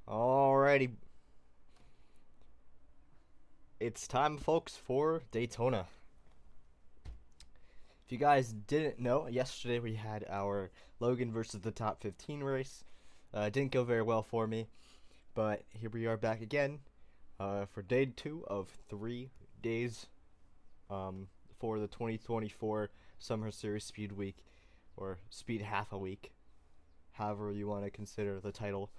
Alrighty, it's time, folks, for Daytona. If you guys didn't know, yesterday we had our Logan versus the top 15 race. It didn't go very well for me, but here we are back again for day 2 of 3 days for the 2024 Summer Series Speed Week, or Speed Half a Week, however you want to consider the title.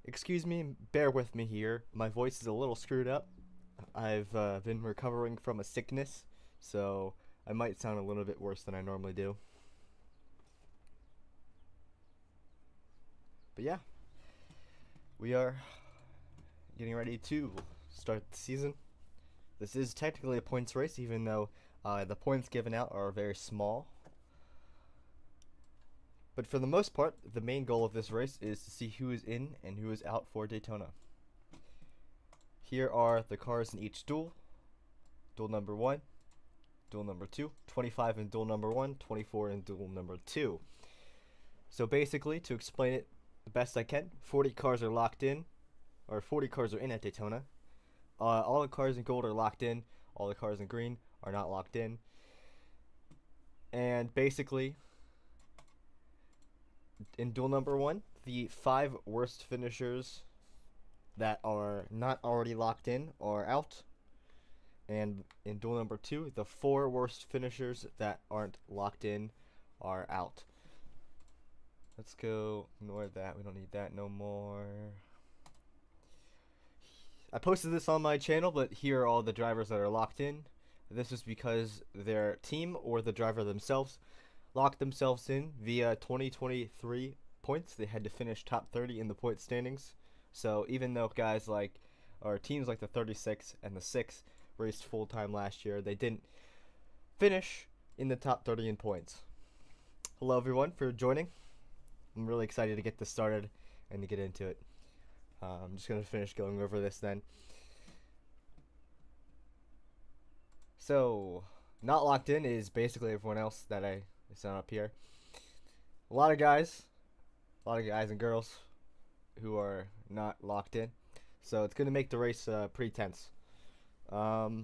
Excuse me, bear with me here. My voice is a little screwed up. I've been recovering from a sickness, so I might sound a little bit worse than I normally do. But yeah, we are getting ready to start the season. This is technically a points race, even though the points given out are very small. But for the most part, the main goal of this race is to see who is in and who is out for Daytona. Here are the cars in each duel. Duel number 1, duel number 2, 25 in duel number 1, 24 in duel number 2. So basically, to explain it the best I can, 40 cars are locked in, or 40 cars are in at Daytona. All the cars in gold are locked in, all the cars in green are not locked in. And basically, in duel number 1, the 5 worst finishers that are not already locked in are out. And in duel number 2, the 4 worst finishers that aren't locked in are out. Let's go ignore that. We don't need that no more. I posted this on my channel, but here are all the drivers that are locked in. This is because their team or the driver themselves locked themselves in via 2023 points. They had to finish top 30 in the point standings. So even though guys like, or teams like the 36 and the 6 raced full time last year, they didn't finish in the top 30 in points. Hello everyone for joining. I'm really excited to get this started and to get into it. I'm just going to finish going over this then. So, not locked in is basically everyone else that I sent up here. A lot of guys and girls who are not locked in. So it's going to make the race pretty tense. The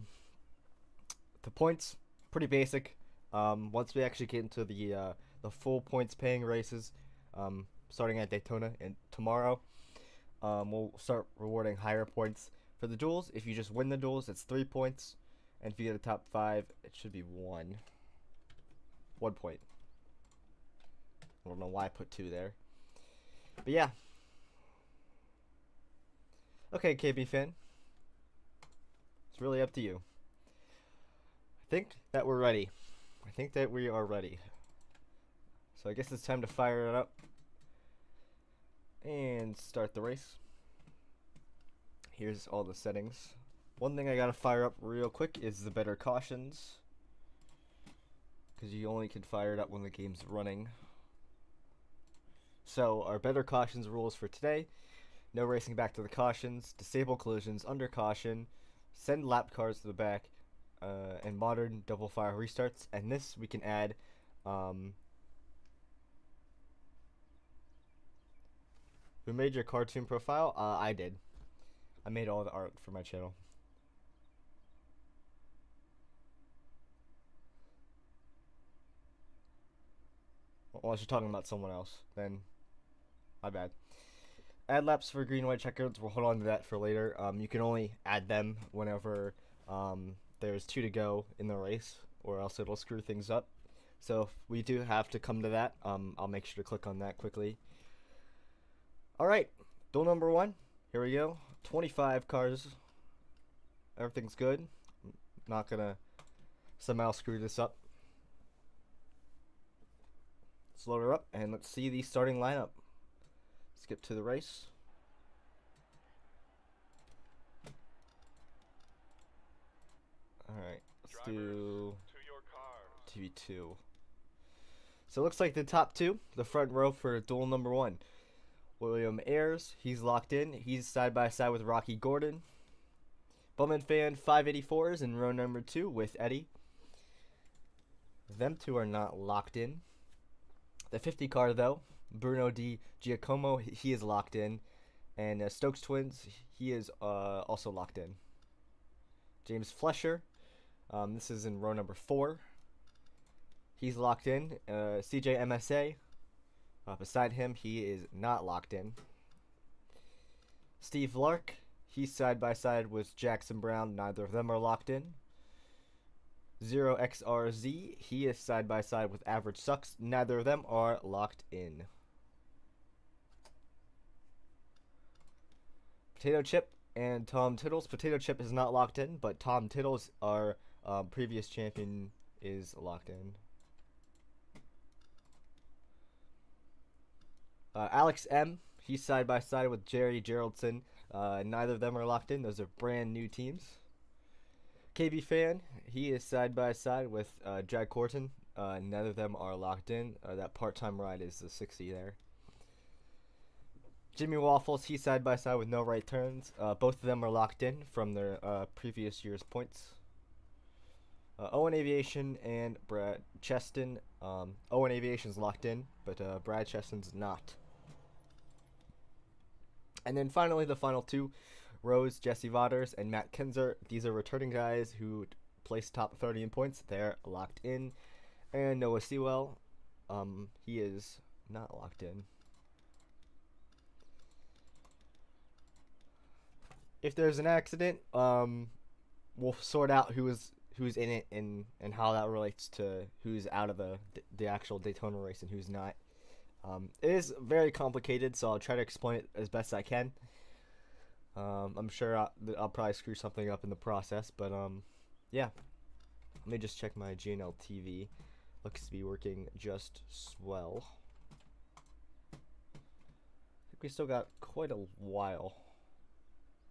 points, pretty basic. Once we actually get into the full points paying races, starting at Daytona and tomorrow, we'll start rewarding higher points. For the duels, if you just win the duels, it's 3 points. And if you get a top 5, it should be 1 point. I don't know why I put 2 there. But yeah. Okay, KB fan. It's really up to you. I think that we're ready. I think that we are ready. So I guess it's time to fire it up and start the race. Here's all the settings. One thing I gotta fire up real quick is the better cautions, because you only can fire it up when the game's running. So our better cautions rules for today: no racing back to the cautions, disable collisions under caution, send lap cars to the back, and modern double fire restarts. And this we can add who made your cartoon profile? I did. I made all the art for my channel. Unless you're talking about someone else, then my bad. Add laps for green white checkers. We'll hold on to that for later. You can only add them whenever there's 2 to go in the race, or else it'll screw things up. So if we do have to come to that, I'll make sure to click on that quickly. Alright, duel number 1. Here we go. 25 cars. Everything's good. I'm not gonna somehow screw this up. Let's load her up and let's see the starting lineup. Skip to the race. Alright, let's do TV2. So it looks like the top 2, the front row for duel number 1. William Ayers, he's locked in. He's side by side with Rocky Gordon. Bowman Fan 584s in row number 2 with Eddie. Them two are not locked in. The 50 car, though, Bruno Di Giacomo, he is locked in. And Stokes Twins, he is also locked in. James Flesher, this is in row number 4. He's locked in. CJ MSA, beside him, he is not locked in. Steve Lark, he's side by side with Jackson Brown. Neither of them are locked in. 0XRZ, he is side by side with Average Sucks. Neither of them are locked in. Potato Chip and Tom Tittles. Potato Chip is not locked in, but Tom Tittles, our previous champion, is locked in. Alex M, he's side by side with Jerry Geraldson. Neither of them are locked in. Those are brand new teams. KB Fan, he is side by side with Jack Corton. Neither of them are locked in. That part-time ride is the 60 there. Jimmy Waffles, he's side by side with No Right Turns. Both of them are locked in from their previous year's points. Owen Aviation and Brad Cheston. Owen Aviation's locked in, but Brad Cheston's not. And then finally, the final two, Rose, Jesse Vauders, and Matt Kinzer. These are returning guys who placed top 30 in points. They're locked in. And Noah Sewell, he is not locked in. If there's an accident, we'll sort out who's in it and how that relates to who's out of the actual Daytona race and who's not. It is very complicated, so I'll try to explain it as best I can. I'm sure I'll probably screw something up in the process, but yeah. Let me just check my GNL TV. Looks to be working just swell. I think we still got quite a while.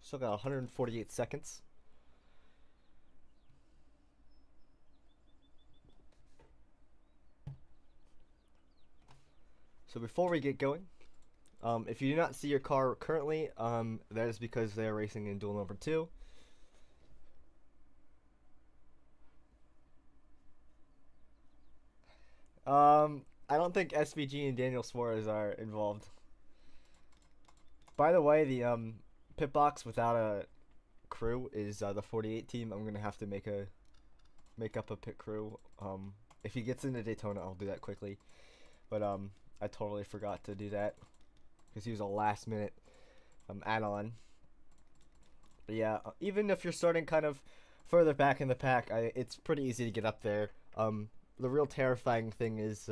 Still got 148 seconds. So before we get going, if you do not see your car currently, that is because they are racing in duel number 2. I don't think SVG and Daniel Suarez are involved. By the way, the pit box without a crew is the 48 team. I'm gonna have to make up a pit crew. If he gets into Daytona, I'll do that quickly. But I totally forgot to do that because he was a last minute add-on. But yeah, even if you're starting kind of further back in the pack, it's pretty easy to get up there. The real terrifying thing is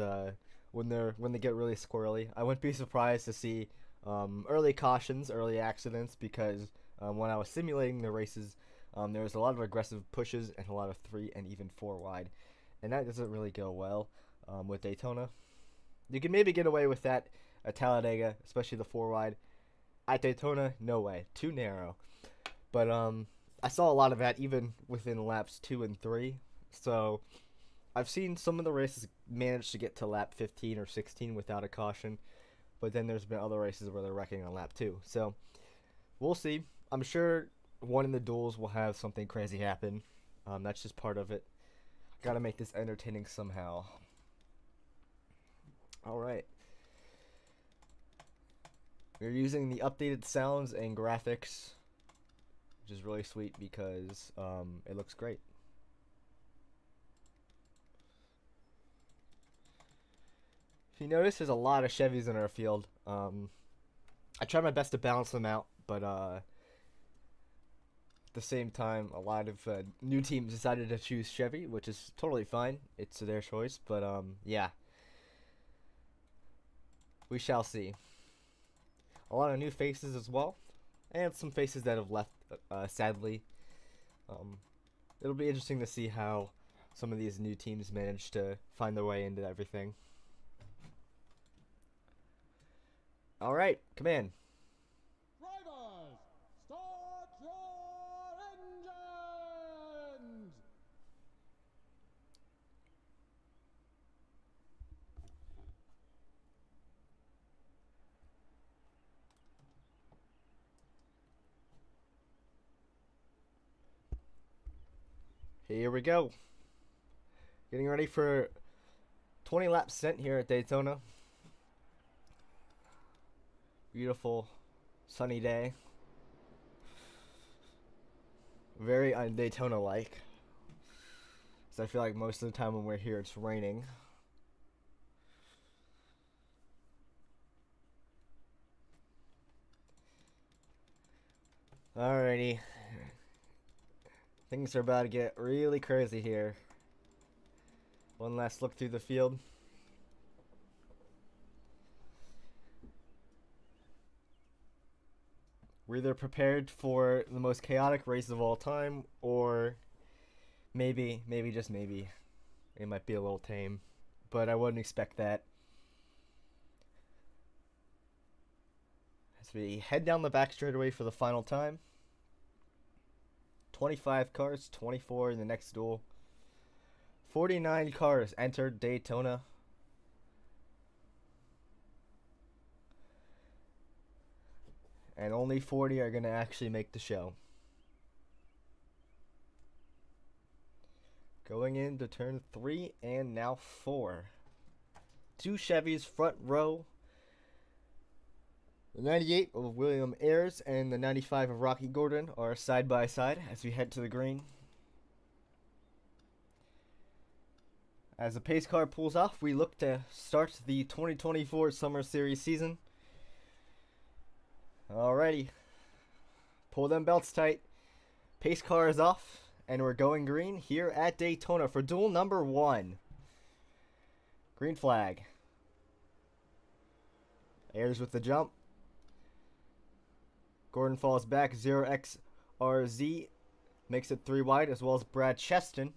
when they get really squirrely. I wouldn't be surprised to see early cautions, early accidents, because when I was simulating the races, there was a lot of aggressive pushes and a lot of 3 and even 4 wide, and that doesn't really go well with Daytona. You can maybe get away with that at Talladega, especially the 4 wide. At Daytona, no way, too narrow. But I saw a lot of that even within laps 2 and 3. So I've seen some of the races manage to get to lap 15 or 16 without a caution, but then there's been other races where they're wrecking on lap 2. So we'll see. I'm sure one in the duels will have something crazy happen. That's just part of it. Gotta make this entertaining somehow. Alright. We're using the updated sounds and graphics, which is really sweet because it looks great. If you notice, there's a lot of Chevys in our field. I try my best to balance them out, but at the same time, a lot of new teams decided to choose Chevy, which is totally fine. It's their choice, but yeah. We shall see. A lot of new faces as well, and some faces that have left, sadly. It'll be interesting to see how some of these new teams manage to find their way into everything. Alright, come in. Drivers, start your engines! Here we go. Getting ready for 20 laps sent here at Daytona. beautiful sunny day. Very Daytona like. So I feel like most of the time when we're here it's raining. Alrighty. Things are about to get really crazy here. One last look through the field. We're either prepared for the most chaotic race of all time, or maybe, just maybe, it might be a little tame. But I wouldn't expect that. As we head down the back straightaway for the final time. 25 cars, 24 in the next duel. 49 cars entered Daytona. And only 40 are going to actually make the show. Going into turn 3 and now 4. 2 Chevys front row. The 98 of William Ayers and the 95 of Rocky Gordon are side by side as we head to the green. As the pace car pulls off, we look to start the 2024 Summer Series season. Alrighty. Pull them belts tight. Pace car is off, and we're going green here at Daytona for duel number 1. Green flag. Ayers with the jump. Gordon falls back. 0XRZ makes it 3 wide, as well as Brad Cheston.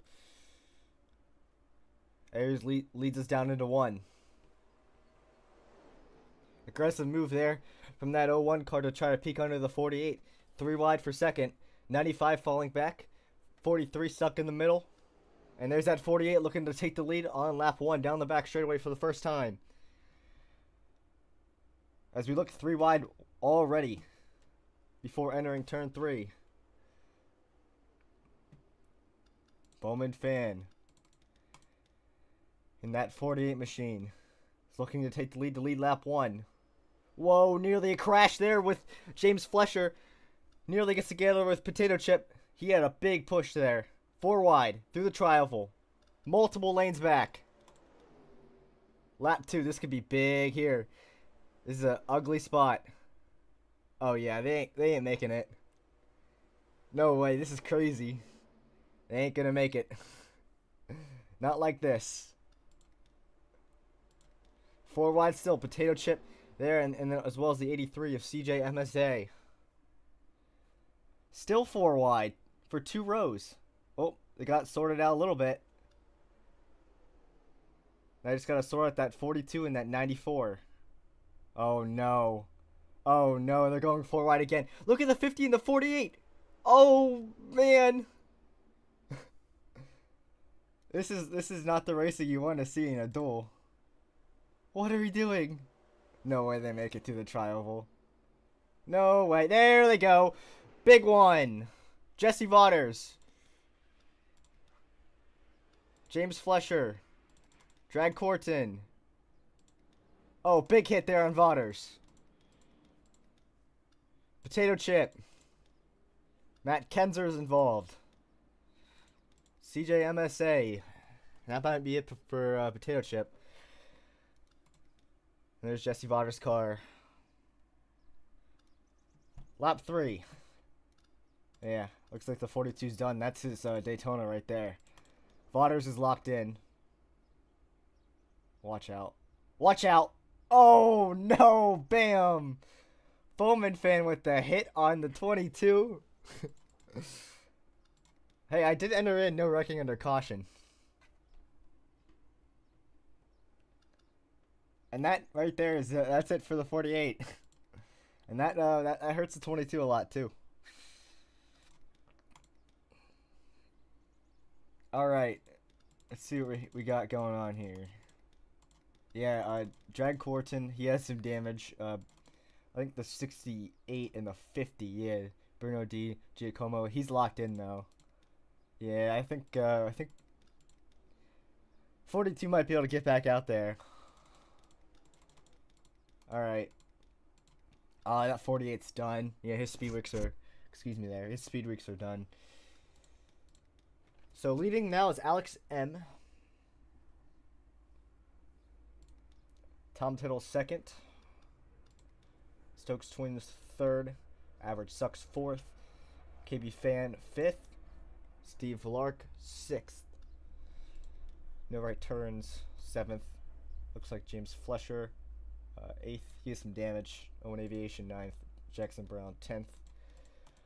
Ayers leads us down into 1. Aggressive move there from that 01 car to try to peek under the 48. 3 wide for second. 95 falling back. 43 stuck in the middle. And there's that 48 looking to take the lead on lap 1 down the back straightaway for the first time. As we look 3 wide already before entering turn 3. Bowman fan in that 48 machine is looking to take the lead to lead lap 1. Whoa, nearly a crash there with James Flesher. Nearly gets together with Potato Chip. He had a big push there. 4 wide through the tri-oval. Multiple lanes back. Lap 2, this could be big here. This is an ugly spot. Oh yeah, they ain't making it. No way, this is crazy. They ain't gonna make it. Not like this. 4 wide still, Potato Chip there, and then as well as the 83 of CJ MSA. Still 4 wide for 2 rows. Oh, they got sorted out a little bit. I just gotta sort out that 42 and that 94. Oh no. Oh no, they're going 4 wide again. Look at the 50 and the 48. Oh man. This is not the racing you want to see in a duel. What are we doing? No way they make it to the tri-oval. No way. There they go. Big one. Jesse Vaughters. James Flesher. Drag Corton. Oh, big hit there on Vaughters. Potato Chip. Matt Kenzer's involved. CJ MSA. That might be it for Potato Chip. And there's Jesse Vaughters' car. Lap 3. Yeah, looks like the 42's done. That's his Daytona right there. Vaughters is locked in. Watch out. Watch out! Oh no! Bam! Bowman fan with the hit on the 22. Hey, I did enter in no wrecking under caution. And that right there is that's it for the 48. And that hurts the 22 a lot too. All right, let's see what we got going on here. Yeah, Drag Corton, he has some damage. I think the 68 and the 50. Yeah, Bruno D. Giacomo, he's locked in though. Yeah, I think 42 might be able to get back out there. All right. That 48's done. Yeah, his speed weeks are, excuse me there, his speed weeks are done. So leading now is Alex M. Tom Tittle second. Stokes Twins third. Average Sucks fourth. KB Fan fifth. Steve Lark sixth. No Right Turns seventh. Looks like James Flesher eighth. He has some damage. Owen Aviation ninth. Jackson Brown 10th.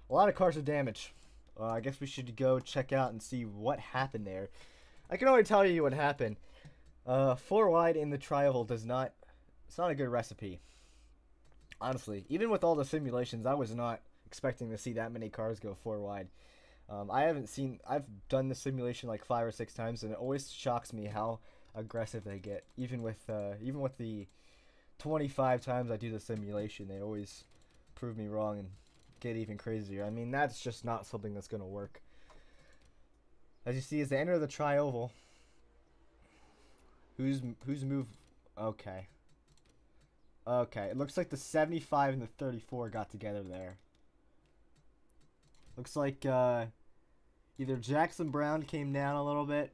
A lot of cars with damage. I guess we should go check out and see what happened there. I can only tell you what happened. 4 wide in the tri-oval does not... It's not a good recipe. Honestly, even with all the simulations, I was not expecting to see that many cars go 4 wide. I've done the simulation like 5 or 6 times, and it always shocks me how aggressive they get. Even with the 25 times I do the simulation, they always prove me wrong and get even crazier. I mean, that's just not something that's going to work. As you see, as they enter the tri-oval, who's moved? Okay. Okay, it looks like the 75 and the 34 got together there. Looks like either Jackson Brown came down a little bit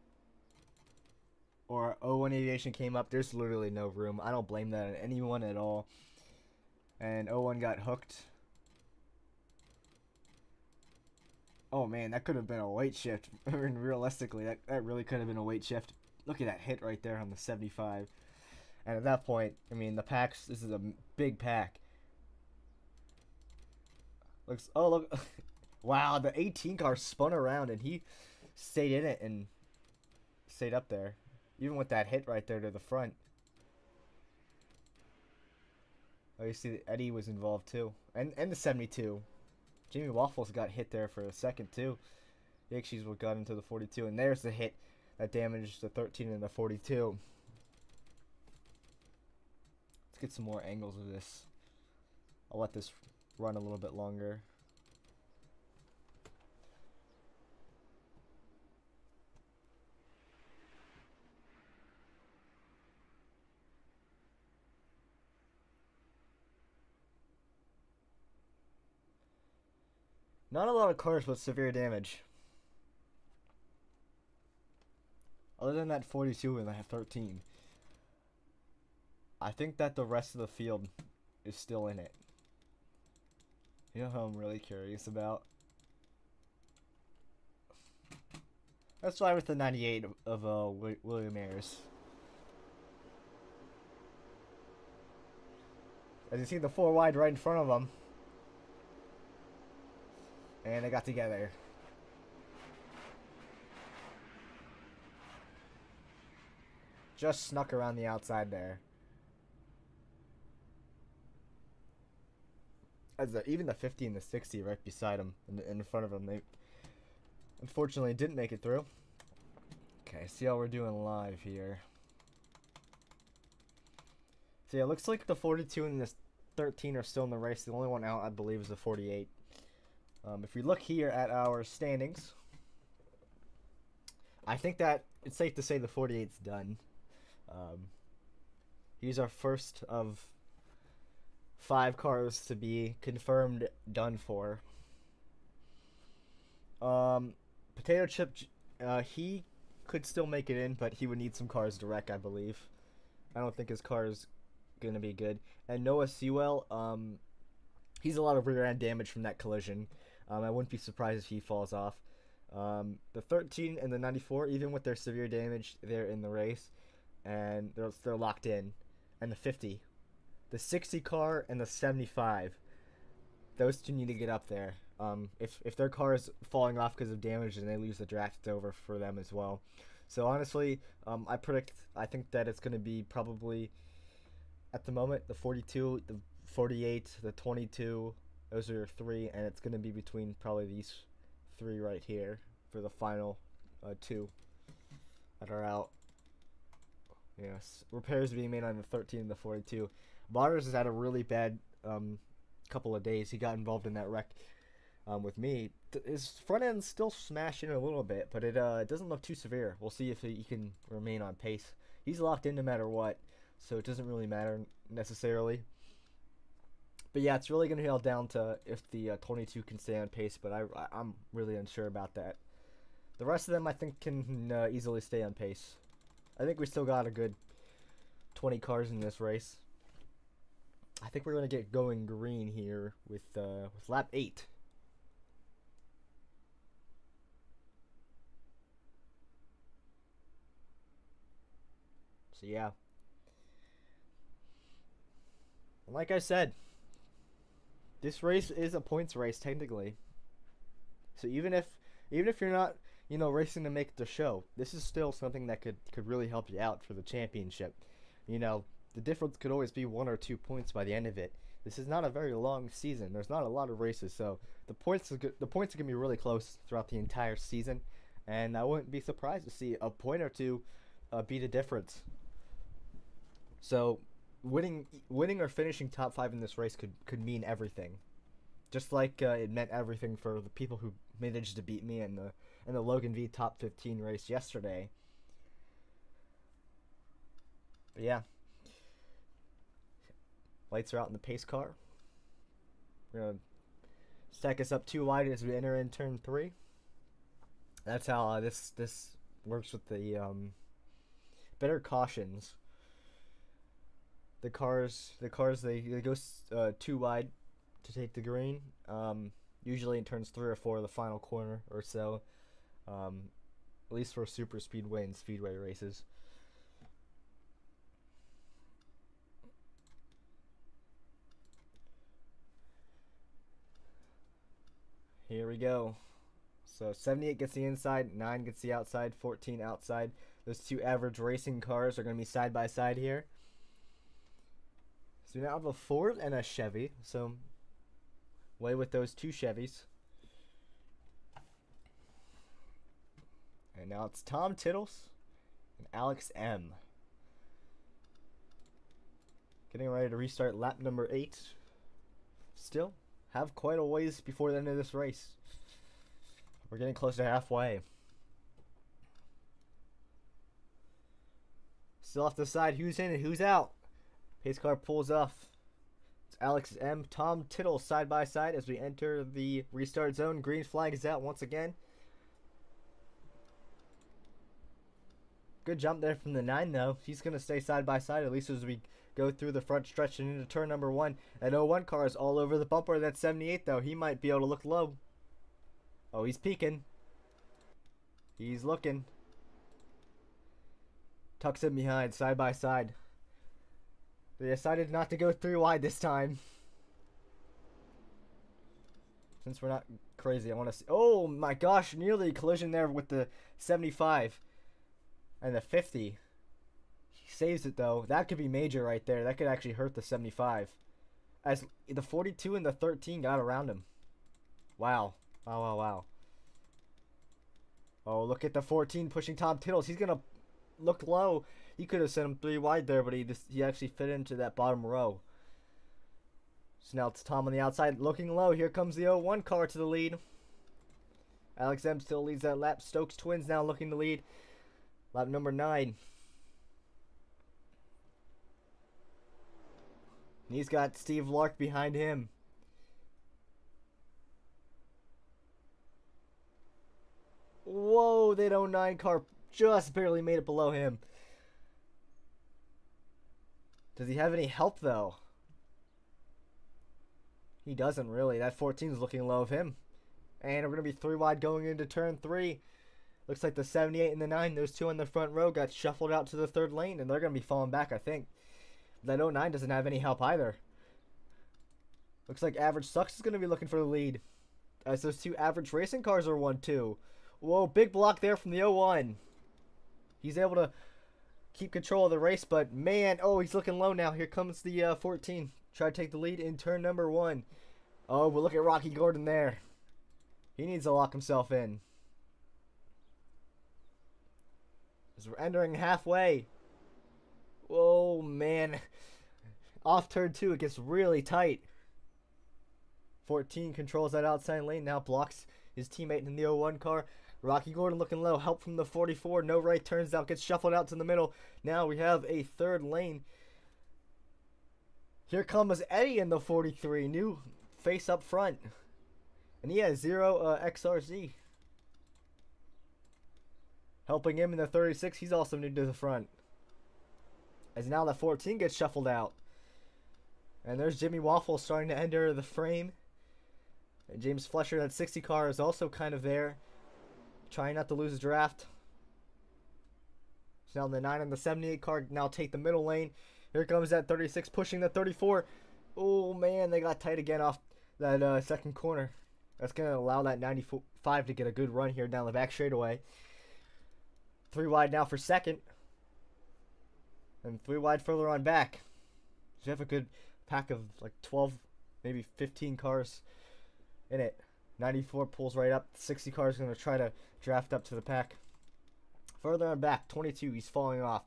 or 01 Aviation came up. There's literally no room. I don't blame that on anyone at all. And 01 got hooked. Oh man, that could have been a weight shift. And realistically, that really could have been a weight shift. Look at that hit right there on the 75. And at that point, I mean, the packs, this is a big pack. Looks, oh look, wow, the 18 car spun around and he stayed in it and stayed up there. Even with that hit right there to the front. Oh, you see Eddie was involved too. And the 72. Jamie Waffles got hit there for a second too. Yakshis got into the 42. And there's the hit that damaged the 13 and the 42. Let's get some more angles of this. I'll let this run a little bit longer. Not a lot of cars with severe damage. Other than that 42 and that 13. I think that the rest of the field is still in it. You know who I'm really curious about? Let's try with the 98 of William Ayers. As you see, the 4 wide right in front of them. And they got together. Just snuck around the outside there. As even the 50 and the 60 right beside him, in front of him, they unfortunately didn't make it through. Okay, see how we're doing live here. So yeah, it looks like the 42 and the 13 are still in the race. The only one out, I believe, is the 48. If we look here at our standings, I think that it's safe to say the 48's done. He's our first of 5 cars to be confirmed done for. Potato Chip, he could still make it in, but he would need some cars to wreck, I believe. I don't think his car is going to be good. And Noah Sewell, he's a lot of rear end damage from that collision. I wouldn't be surprised if he falls off. The 13 and the 94, even with their severe damage, they're in the race. And they're locked in. And the 50. The 60 car and the 75. Those two need to get up there. If their car is falling off because of damage and they lose the draft, it's over for them as well. So honestly, I think that it's going to be probably, at the moment, the 42, the 48, the 22. Those are your 3, and it's going to be between probably these 3 right here for the final 2 that are out. Yes, repairs being made on the 13 and the 42. Waters has had a really bad couple of days. He got involved in that wreck with me. His front end's still smashing a little bit, but it doesn't look too severe. We'll see if he can remain on pace. He's locked in no matter what, so it doesn't really matter necessarily. But yeah, it's really going to nail down to if the 22 can stay on pace, but I'm really unsure about that. The rest of them, I think, can easily stay on pace. I think we still got a good 20 cars in this race. I think we're going to get going green here with lap 8. So yeah. Like I said, this race is a points race technically. So even if you're not, racing to make the show, this is still something that could really help you out for the championship. The difference could always be 1 or 2 points by the end of it. This is not a very long season. There's not a lot of races, so the points are going to be really close throughout the entire season, and I wouldn't be surprised to see a point or two be the difference. So winning or finishing top 5 in this race could mean everything. Just like it meant everything for the people who managed to beat me in the Logan V top 15 race yesterday. But yeah. Lights are out in the pace car. We're going to stack us up 2 wide as we enter in turn 3. That's how this works with the better cautions. The cars they go 2 wide to take the green. Usually in turns 3 or 4, the final corner or so. At least for super speedway and speedway races. Here we go. So 78 gets the inside, 9 gets the outside, 14 outside. Those 2 average racing cars are going to be side by side here. So we now have a Ford and a Chevy. So away with those 2 Chevys. And now it's Tom Tittles and Alex M. Getting ready to restart lap number 8. Still have quite a ways before the end of this race. We're getting close to halfway. Still have to decide who's in and who's out. Pace car pulls off. It's Alex M. Tom Tittle side by side as we enter the restart zone. Green flag is out once again. Good jump there from the 9 though. He's going to stay side by side at least as we go through the front stretch and into turn number 1. That 01 car is all over the bumper. That 78 though. He might be able to look low. Oh, he's peeking. He's looking. Tucks him behind, side by side. They decided not to go 3 wide this time. Since we're not crazy, I want to see. Oh my gosh, nearly collision there with the 75 and the 50. He saves it though. That could be major right there. That could actually hurt the 75. As the 42 and the 13 got around him. Wow. Wow, wow, wow. Oh, look at the 14 pushing Tom Tittles. He's going to look low. He could have sent him 3 wide there, but he actually fit into that bottom row. So now it's Tom on the outside looking low. Here comes the 01 car to the lead. Alex M still leads that lap. Stokes Twins now looking to lead. Lap number 9. And he's got Steve Lark behind him. Whoa, that 09 car just barely made it below him. Does he have any help though? He doesn't really. That 14 is looking low of him. And we're going to be 3 wide going into turn 3. Looks like the 78 and the 9, those 2 in the front row got shuffled out to the 3rd lane. And they're going to be falling back, I think. That 09 doesn't have any help either. Looks like Average Sucks is going to be looking for the lead. As those 2 average racing cars are 1-2. Whoa, big block there from the 01. He's able to keep control of the race, but man, oh, he's looking low now. Here comes the 14. Try to take the lead in turn number 1. Oh, but look at Rocky Gordon there. He needs to lock himself in. As we're entering halfway. Whoa, man. Off turn 2, it gets really tight. 14 controls that outside lane, now blocks his teammate in the 01 car. Rocky Gordon looking low, help from the 44, no right turns out, gets shuffled out to the middle. Now we have a 3rd lane. Here comes Eddie in the 43, new face up front. And he has 0 XRZ. Helping him in the 36, he's also new to the front. As now the 14 gets shuffled out. And there's Jimmy Waffle starting to enter the frame. And James Flesher, that 60 car, is also kind of there. Trying not to lose the draft. So now the 9 and the 78 car now take the middle lane. Here comes that 36 pushing the 34. Oh man, they got tight again off that second corner. That's going to allow that 95 to get a good run here down the back straightaway. 3 wide now for second. And 3 wide further on back. So you have a good pack of like 12, maybe 15 cars in it. 94 pulls right up. 60 cars going to try to draft up to the pack. Further on back, 22, he's falling off.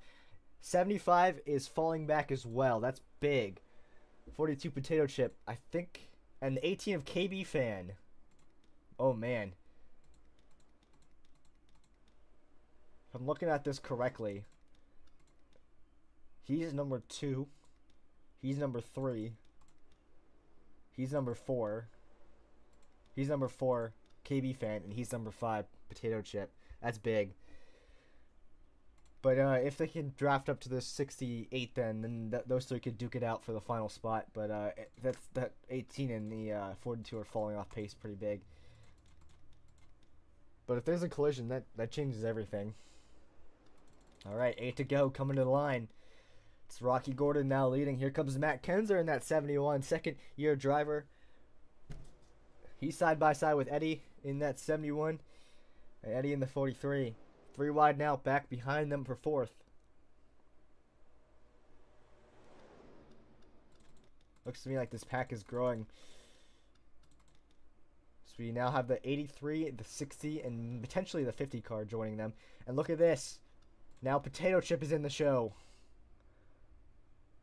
75 is falling back as well. That's big. 42 Potato Chip, I think. And the 18 of KB Fan. Oh, man. If I'm looking at this correctly, he's number 2. He's number 3. He's number 4. He's number 4, KB Fan. And he's number 5, Potato Chip. That's big. But if they can draft up to the 68, then those 3 could duke it out for the final spot. But that 18 and the 42 are falling off pace pretty big. But if there's a collision, that changes everything. All right, 8 to go, coming to the line. It's Rocky Gordon now leading. Here comes Matt Kenzer in that 71, second-year driver. He's side by side with Eddie in that 71, and Eddie in the 43. 3 wide now, back behind them for 4th. Looks to me like this pack is growing. So we now have the 83, the 60, and potentially the 50 car joining them. And look at this. Now Potato Chip is in the show.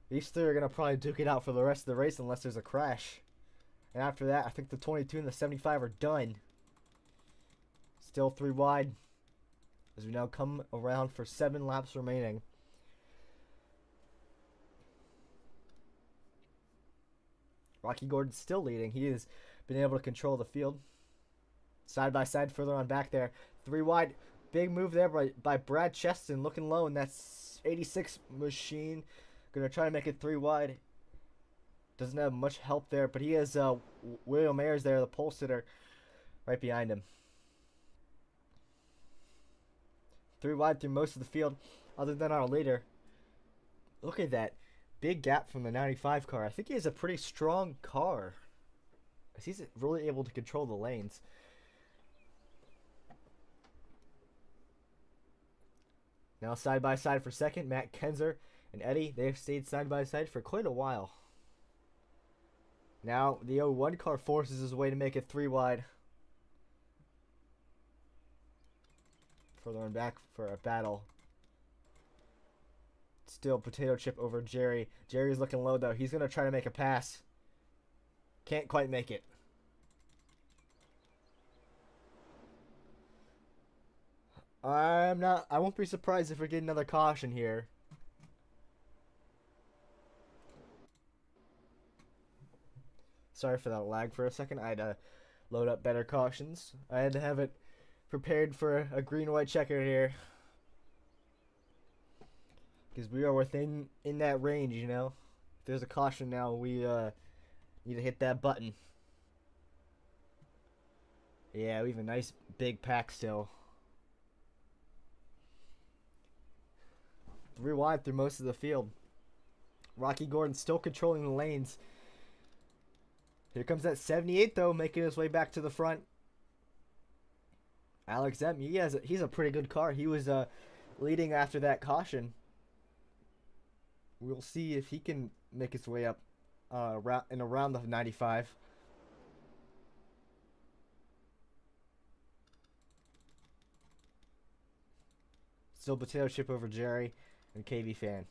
These 3 are going to probably duke it out for the rest of the race unless there's a crash. And after that, I think the 22 and the 75 are done. Still 3 wide. As we now come around for 7 laps remaining. Rocky Gordon's still leading. He has been able to control the field. Side by side further on back there. 3 wide. Big move there by Brad Cheston looking low. And that's 86 machine. Going to try to make it 3 wide. Doesn't have much help there. But he has William Ayers there, the pole sitter, right behind him. 3 wide through most of the field, other than our leader. Look at that big gap from the 95 car. I think he has a pretty strong car. He's really able to control the lanes. Now side by side for second, Matt Kenzer and Eddie. They've stayed side by side for quite a while. Now the 01 car forces his way to make it 3 wide. Further on back for a battle. Still Potato Chip over Jerry. Jerry's looking low though. He's going to try to make a pass. Can't quite make it. I won't be surprised if we get another caution here. Sorry for that lag for a second. I had to load up better cautions. I had to have it prepared for a green-white checker here. Because we are within that range, you know. If there's a caution now, we need to hit that button. Yeah, we have a nice big pack still. 3 wide through most of the field. Rocky Gordon still controlling the lanes. Here comes that 78 though, making his way back to the front. Alex M, he's a pretty good car. He was leading after that caution. We'll see if he can make his way up around the 95. Still Potato Chip over Jerry and KV Fan.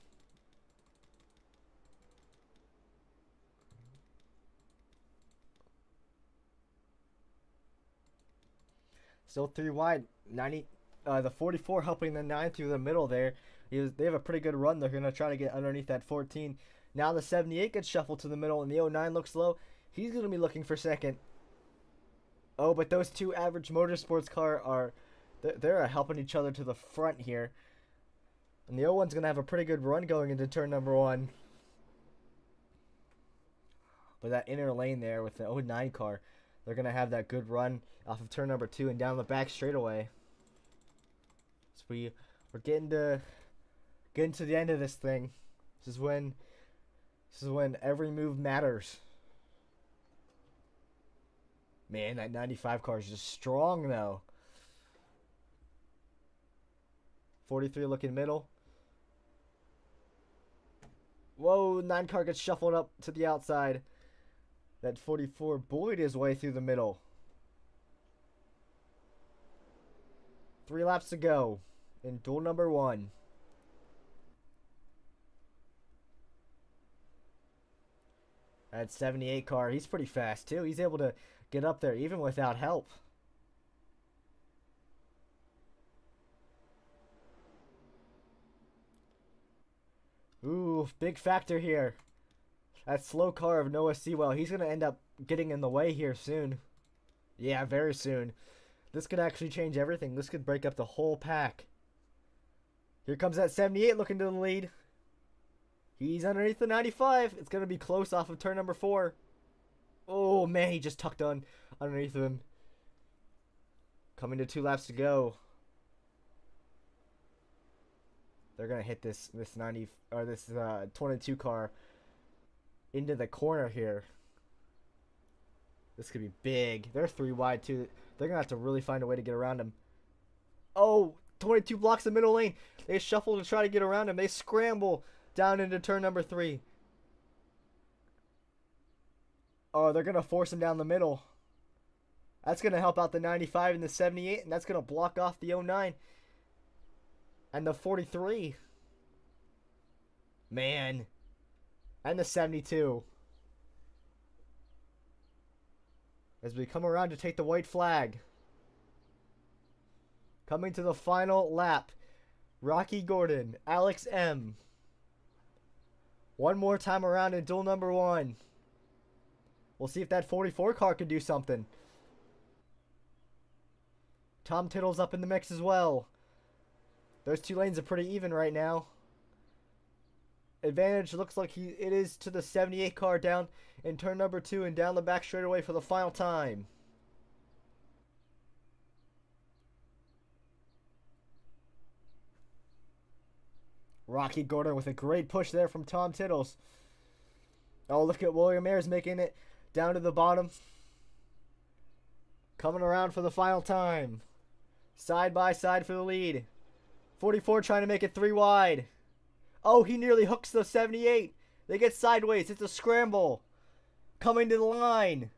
Still 3 wide. 90. The 44 helping the 9 through the middle there. They have a pretty good run. They're going to try to get underneath that 14. Now the 78 gets shuffled to the middle, and the 09 looks low. He's going to be looking for second. Oh, but those two average motorsports car are... They're helping each other to the front here. And the 01's going to have a pretty good run going into turn number 1. But that inner lane there with the 09 car, they're going to have that good run off of turn number 2 and down the back straightaway. So we're getting to the end of this thing. This is when every move matters. Man, that 95 car is just strong though. 43 looking middle. Whoa, 9 car gets shuffled up to the outside. That 44 bullied his way through the middle. 3 laps to go in duel number 1. That 78 car, he's pretty fast too. He's able to get up there even without help. Ooh, big factor here. That slow car of Noah Sewell, he's going to end up getting in the way here soon. Yeah, very soon. This could actually change everything. This could break up the whole pack. Here comes that 78 looking to the lead. He's underneath the 95. It's going to be close off of turn number 4. Oh, man, he just tucked on underneath him. Coming to 2 laps to go. They're going to hit this 22 car into the corner here. This could be big. They're 3 wide too. They're going to have to really find a way to get around him. Oh, 22 blocks the middle lane. They shuffle to try to get around him. They scramble down into turn number 3. Oh, they're going to force him down the middle. That's going to help out the 95 and the 78, and that's going to block off the 09 and the 43. Man. And the 72. As we come around to take the white flag. Coming to the final lap. Rocky Gordon, Alex M. One more time around in duel number 1. We'll see if that 44 car can do something. Tom Tittle's up in the mix as well. Those 2 lanes are pretty even right now. Advantage looks like it is to the 78 car down in turn number 2 and down the back straightaway for the final time. Rocky Gordon with a great push there from Tom Tittles. Oh, look at William Ayers making it down to the bottom. Coming around for the final time. Side by side for the lead. 44 trying to make it 3 wide. Oh, he nearly hooks the 78. They get sideways. It's a scramble. Coming to the line.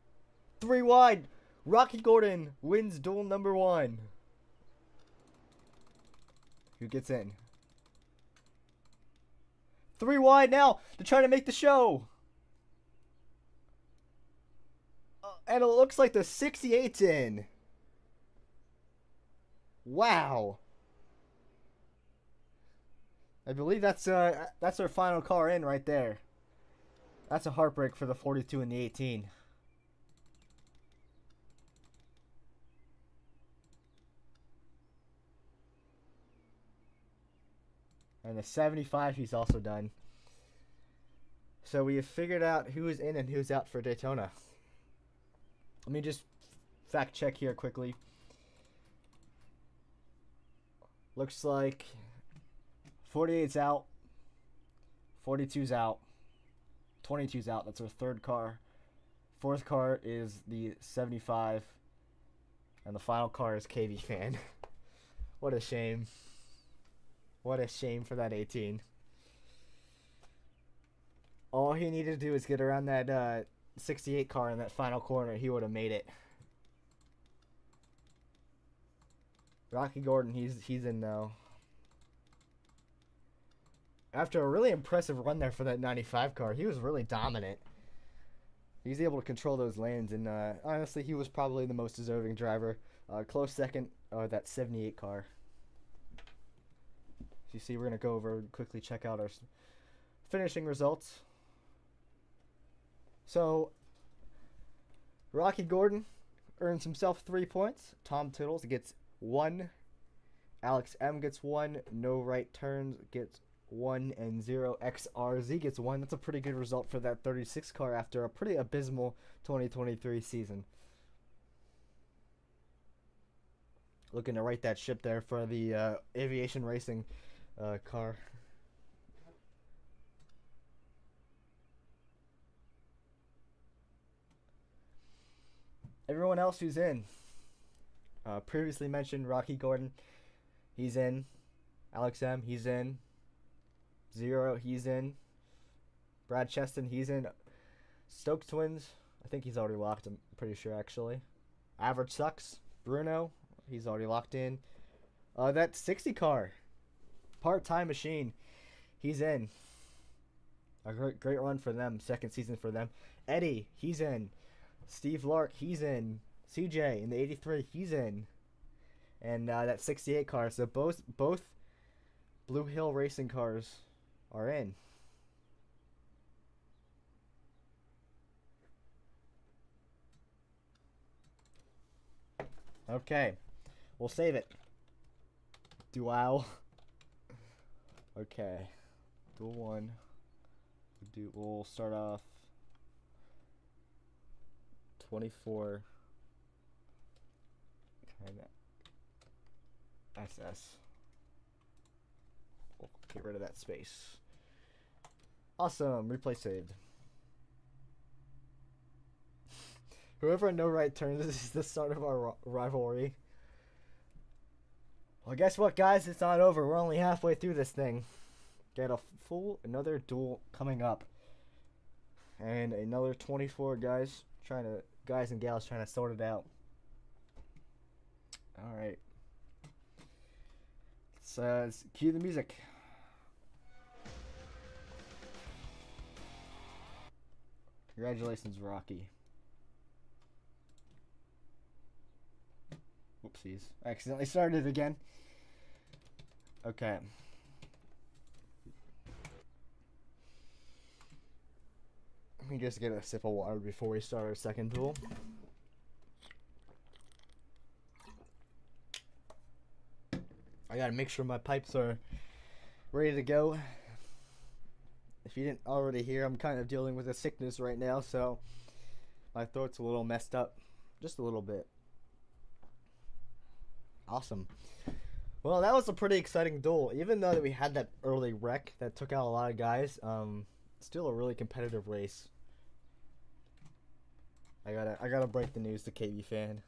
3 wide. Rocky Gordon wins duel number 1. Who gets in? 3 wide now to try to make the show. And it looks like the 68's in. Wow. I believe that's our final car in right there. That's a heartbreak for the 42 and the 18. And the 75 he's also done. So we have figured out who is in and who's out for Daytona. Let me just fact check here quickly. Looks like 48's out. 42's out. 22's out. That's our 3rd car. 4th car is the 75. And the final car is KV Fan. What a shame. What a shame for that 18. All he needed to do is get around that 68 car in that final corner. He would have made it. Rocky Gordon, he's in now. After a really impressive run there for that 95 car, he was really dominant. He's able to control those lanes, and honestly, he was probably the most deserving driver. Close second, that 78 car. As you see, we're going to go over and quickly check out our finishing results. So Rocky Gordon earns himself 3 points. Tom Tittles gets 1. Alex M gets 1. No Right Turns gets 1. And 0XRZ gets 1. That's a pretty good result for that 36 car after a pretty abysmal 2023 season. Looking to right that ship there for the aviation racing car. Everyone else who's in. Previously mentioned Rocky Gordon. He's in. Alex M, he's in. Zero, he's in. Brad Cheston, he's in. Stokes Twins, I think he's already locked, I'm pretty sure actually. Average Sucks, Bruno, he's already locked in. That 60 car, Part-Time Machine, he's in. A great run for them, second season for them. Eddie, he's in. Steve Lark, he's in. CJ in the 83, he's in. And that 68 car, so both Blue Hill Racing cars are in. Okay, we'll save it. Duel. Okay, Duel 1. We'll start off 24. Kinda SS. We'll get rid of that space. Awesome, replay saved. Whoever No Right Turns, this is the start of our rivalry. Well, guess what, guys? It's not over. We're only halfway through this thing. Got another duel coming up, and another 24 guys and gals trying to sort it out. All right. Let's cue the music. Congratulations, Rocky. Whoopsies. I accidentally started it again. Okay. Let me just get a sip of water before we start our second duel. I gotta make sure my pipes are ready to go. If you didn't already hear, I'm kind of dealing with a sickness right now, so my throat's a little messed up. Just a little bit. Awesome. Well, that was a pretty exciting duel. Even though that we had that early wreck that took out a lot of guys, still a really competitive race. I gotta break the news to KB fan.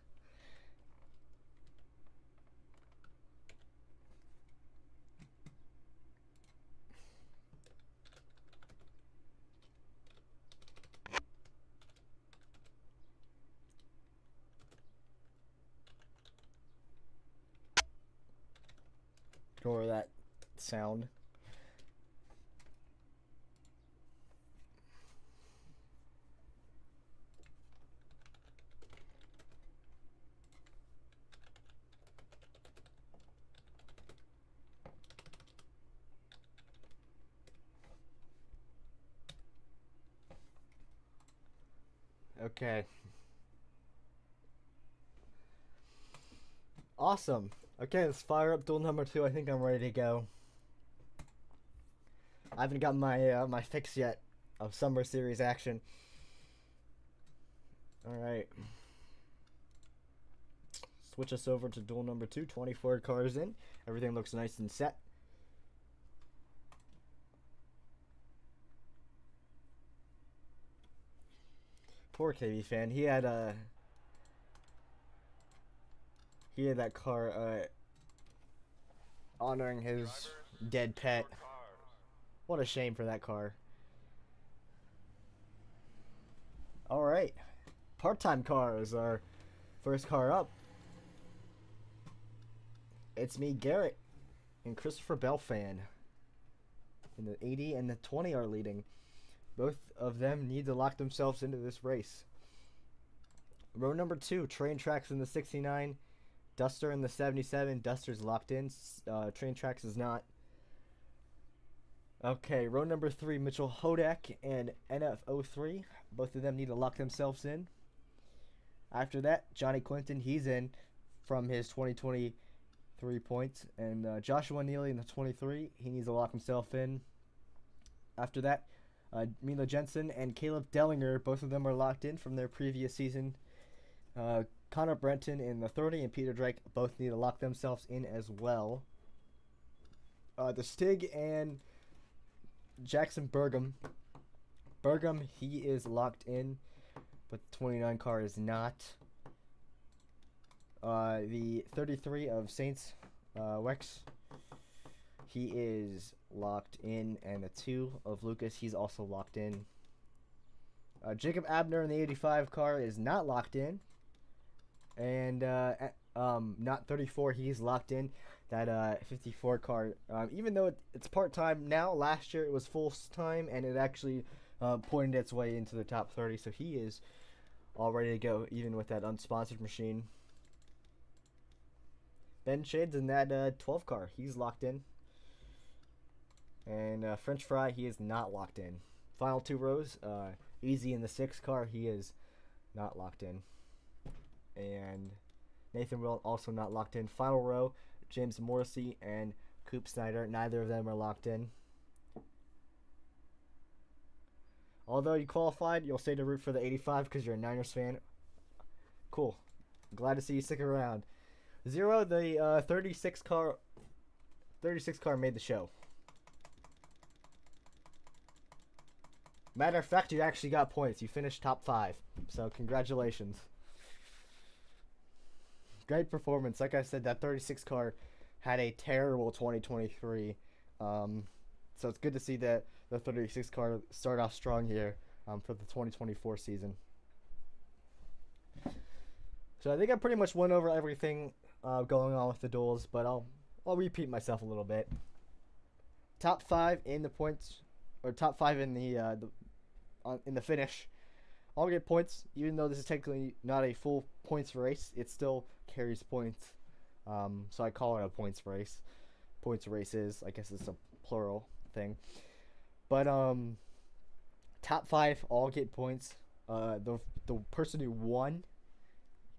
Ignore that sound. Okay. Awesome. Okay, let's fire up duel number 2. I think I'm ready to go. I haven't got my my fix yet of Summer Series action. Alright. Switch us over to duel number 2. 24 cars in. Everything looks nice and set. Poor KB fan. He had that car honoring his dead pet. What a shame for that car. Alright. Part-time car is our first car up. It's me, Garrett, and Christopher Belfan. And the 80 and the 20 are leading. Both of them need to lock themselves into this race. Row number 2, Train Tracks in the 69, Duster in the 77. Duster's locked in. Train Tracks is not. Okay, row number 3, Mitchell Hodak and NF03. Both of them need to lock themselves in. After that, Johnny Clinton, he's in from his 2023 points. And Joshua Neely in the 23, he needs to lock himself in. After that, Mila Jensen and Caleb Dellinger, both of them are locked in from their previous season. Connor Brenton in the 30 and Peter Drake both need to lock themselves in as well. The Stig and Jackson Burgum. Burgum, he is locked in, but the 29 car is not. The 33 of Saints, Wex, he is locked in, and the 2 of Lucas, he's also locked in. Jacob Abner in the 85 car is not locked in, and not 34, he's locked in. That 54 car, even though it's part-time now, last year it was full-time, and it actually pointed its way into the top 30, so he is all ready to go, even with that unsponsored machine. Ben Shades in that 12 car, he's locked in. And French Fry, he is not locked in. Final 2 rows, Easy in the 6 car, he is not locked in. And Nathan Will also not locked in. Final row, James Morrissey and Coop Snyder, neither of them are locked in. Although you qualified, you'll stay to root for the 85 because you're a Niners fan. Cool. Glad to see you stick around. 0, the 36 car made the show. Matter of fact, you actually got points. You finished top 5. So congratulations. Great performance. Like I said, that 36 car had a terrible 2023. So it's good to see that the 36 car start off strong here for the 2024 season. So I think I pretty much went over everything going on with the duels, but I'll repeat myself a little bit. Top 5 in the points, or top 5 in the finish. I'll get points, even though this is technically not a full points race. It still carries points, so I call it a points race. Points races, I guess it's a plural thing. But top 5 all get points. The person who won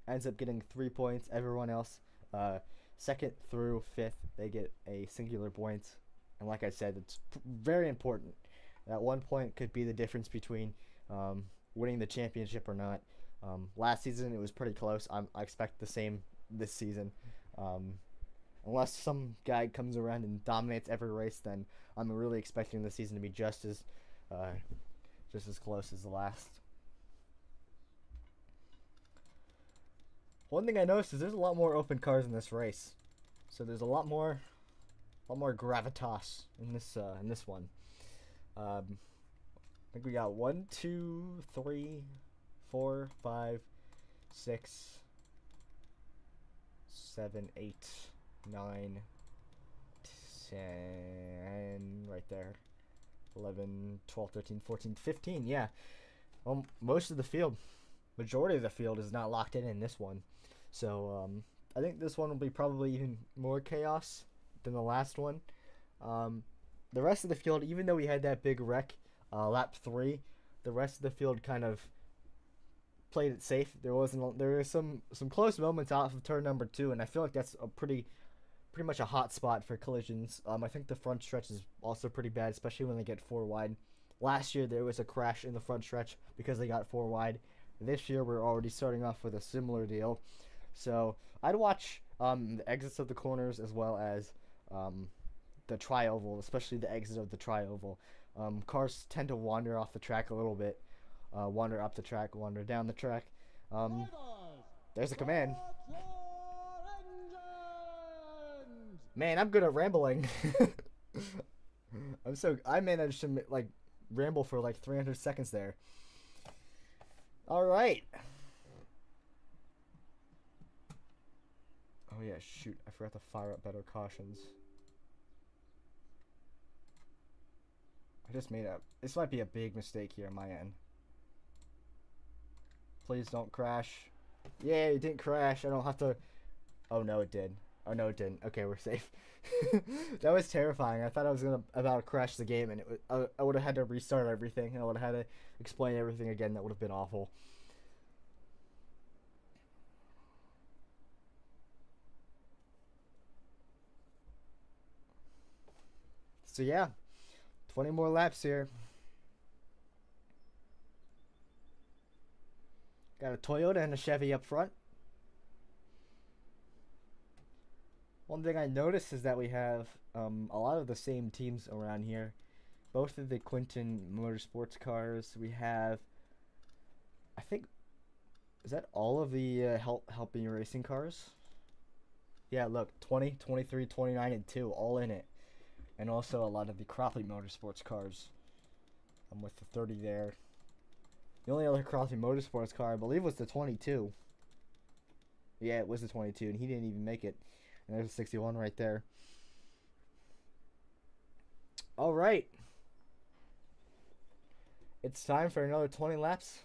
ends up getting 3 points. Everyone else, 2nd through 5th, they get a singular point. And like I said, it's very important. That 1 point could be the difference between winning the championship or not. Last season it was pretty close. I expect the same this season. Unless some guy comes around and dominates every race, then I'm really expecting the season to be just as close as the last. One thing I noticed is there's a lot more open cars in this race, so there's a lot more gravitas in this one. I think we got 1, 2, 3, 4, 5, 6, 7, 8, 9, 10, right there. 11, 12, 13, 14, 15, yeah. Most of the field, majority of the field is not locked in this one. So, I think this one will be probably even more chaos than the last one. The rest of the field, even though we had that big wreck, lap 3, the rest of the field kind of played it safe. There were some close moments off of turn number 2, and I feel like that's a pretty much a hot spot for collisions. I think the front stretch is also pretty bad, especially when they get 4 wide. Last year there was a crash in the front stretch because they got 4 wide. This year we're already starting off with a similar deal. So I'd watch the exits of the corners as well as the tri-oval, especially the exit of the tri-oval. Cars tend to wander off the track a little bit, wander up the track, wander down the track. There's a command. Man, I'm good at rambling. I managed to like ramble for like 300 seconds there. All right. Oh yeah, shoot! I forgot to fire up better cautions. I just made up. This might be a big mistake here on my end. Please don't crash. Yay, it didn't crash. I don't have to. Oh no, it did. Oh no, it didn't. Okay, we're safe. That was terrifying. I thought I was about to crash the game, and I would have had to restart everything. I would have had to explain everything again. That would have been awful. So yeah, 20 more laps here. Got a Toyota and a Chevy up front. One thing I noticed is that we have a lot of the same teams around here. Both of the Quinton Motorsports cars. We have, I think, is that all of the helping racing cars? Yeah, look, 20, 23, 29, and 2, all in it. And also a lot of the Cropley Motorsports cars. I'm with the 30 there. The only other Cropley Motorsports car, I believe, was the 22. Yeah, it was the 22, and he didn't even make it. And there's a 61 right there. All right. It's time for another 20 laps.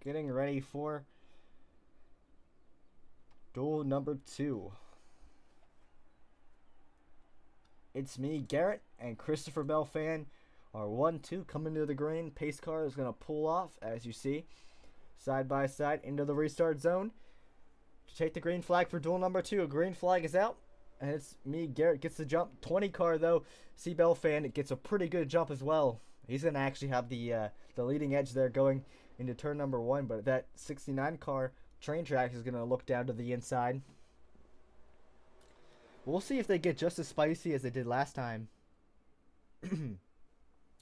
Getting ready for duel number 2. It's me, Garrett, and Christopher Bell fan. Our 1-2 coming to the green. Pace car is going to pull off, as you see, side by side into the restart zone to take the green flag for duel number 2. A green flag is out, and it's me, Garrett, gets the jump. 20 car, though, C. Bell fan, it gets a pretty good jump as well. He's going to actually have the leading edge there going into turn number 1, but that 69 car train track is going to look down to the inside. We'll see if they get just as spicy as they did last time.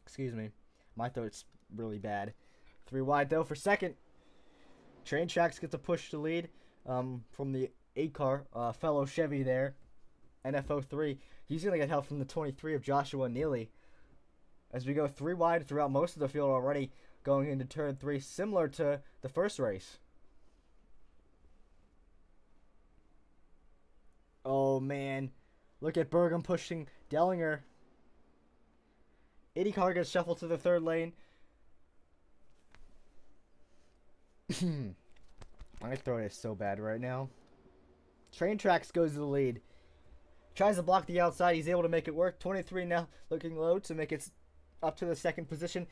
Excuse me. My throat's really bad. 3 wide, though, for second. Train Tracks get the push to lead from the 8 car, fellow Chevy there. NFO3. He's going to get help from the 23 of Joshua Neely. As we go 3 wide throughout most of the field already, going into turn 3, similar to the first race. Oh, man. Look at Bergam pushing Dellinger. 80 car gets shuffled to the 3rd lane. My throat is so bad right now. Train Tracks goes to the lead. Tries to block the outside. He's able to make it work. 23 now looking low to make it up to the 2nd position.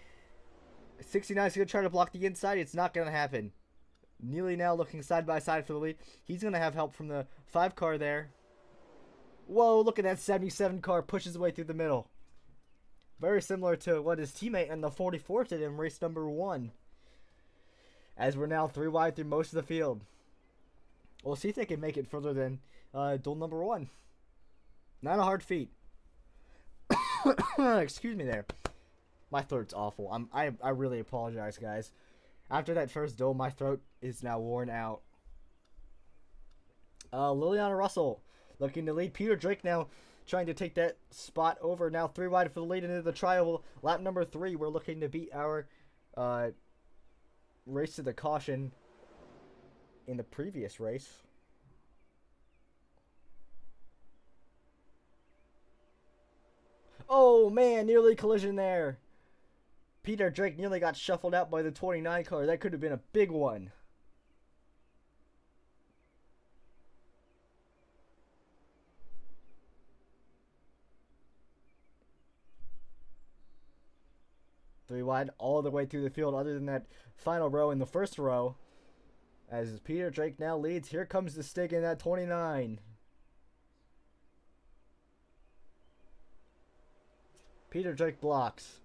69 is going to try to block the inside. It's not going to happen. Neely now looking side by side for the lead. He's going to have help from the 5 car there. Whoa, look at that 77 car pushes his way through the middle. Very similar to what his teammate in the 44 did in race number 1. As we're now 3 wide through most of the field. We'll see if they can make it further than duel number 1. Not a hard feat. Excuse me there. My throat's awful. I really apologize, guys. After that first duel, my throat is now worn out. Liliana Russell looking to lead. Peter Drake now trying to take that spot over. Now 3 wide for the lead into the trial. Lap number 3. We're looking to beat our race to the caution in the previous race. Oh, man, nearly collision there. Peter Drake nearly got shuffled out by the 29 car. That could have been a big one. Three wide all the way through the field, other than that final row in the first row. As Peter Drake now leads. Here comes the stick in that 29. Peter Drake blocks.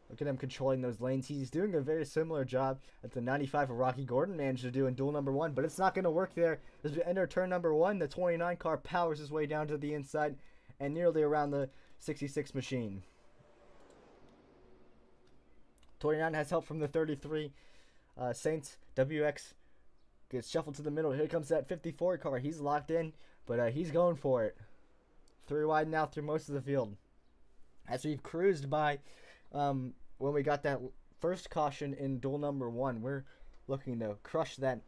Look at him controlling those lanes. He's doing a very similar job that the 95 of Rocky Gordon managed to do in duel number 1, but it's not going to work there. As we enter turn number 1, the 29 car powers his way down to the inside and nearly around the 66 machine. 29 has help from the 33. Saints WX gets shuffled to the middle. Here comes that 54 car. He's locked in, but he's going for it. 3 wide now through most of the field. As we've cruised by when we got that first caution in duel number 1, we're looking to crush that.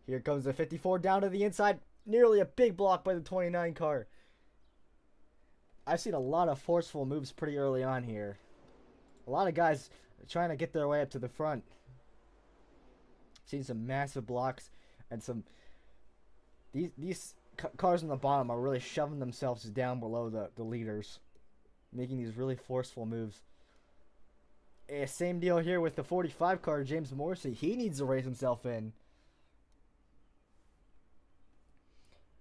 Here comes the 54 down to the inside. Nearly a big block by the 29 car. I've seen a lot of forceful moves pretty early on here. A lot of guys trying to get their way up to the front. Seen some massive blocks and some. These cars on the bottom are really shoving themselves down below the leaders, making these really forceful moves. Same deal here with the 45 car, James Morrissey. He needs to raise himself in.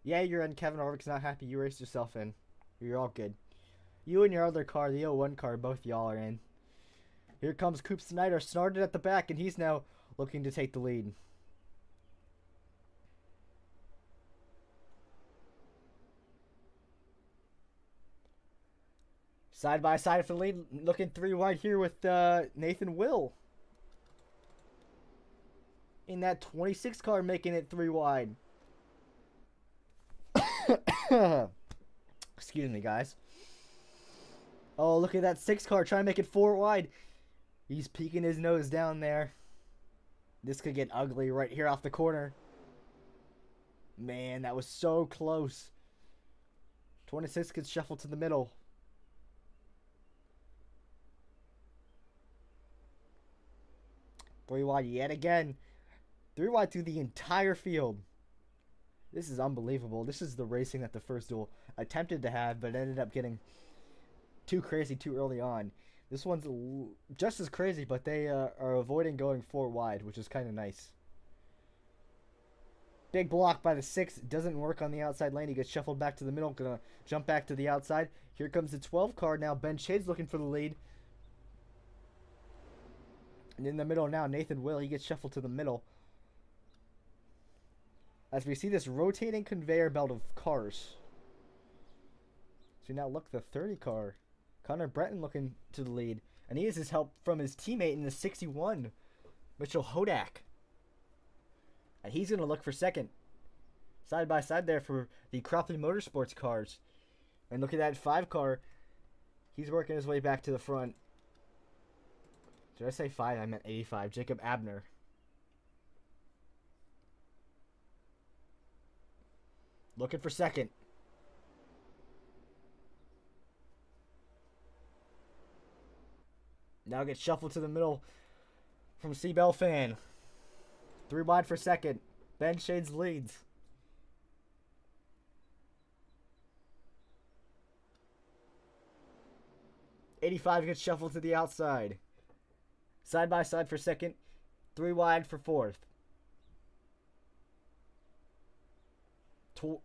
Yeah, you're in. Kevin Harvick's not happy. You raced yourself in. You're all good. You and your other car, the 01 car, both y'all are in. Here comes Coop Snyder, started at the back, and he's now looking to take the lead. Side by side for the lead, looking 3 wide here with Nathan Will. In that 26 car, making it 3 wide. Excuse me, guys. Oh, look at that 6 car trying to make it 4 wide. He's peeking his nose down there. This could get ugly right here off the corner. Man, that was so close. 26 gets shuffled to the middle. Three wide yet again. 3 wide through the entire field. This is unbelievable. This is the racing that the first duel attempted to have, but ended up getting too crazy too early on. This one's just as crazy, but they are avoiding going 4 wide, which is kind of nice. Big block by the 6. Doesn't work on the outside lane. He gets shuffled back to the middle. Gonna jump back to the outside. Here comes the 12 car now. Ben Shade's looking for the lead. And in the middle now, Nathan Will. He gets shuffled to the middle. As we see this rotating conveyor belt of cars. So now look, the 30 car. Connor Breton looking to the lead. And he has his help from his teammate in the 61, Mitchell Hodak. And he's going to look for second. Side by side there for the Cropley Motorsports cars. And look at that 5 car. He's working his way back to the front. Did I say 5? I meant 85. Jacob Abner. Looking for second. Now gets shuffled to the middle from C-Bell Fan. 3 wide for second. Ben Shades leads. '85 gets shuffled to the outside. Side by side for second. 3 wide for fourth.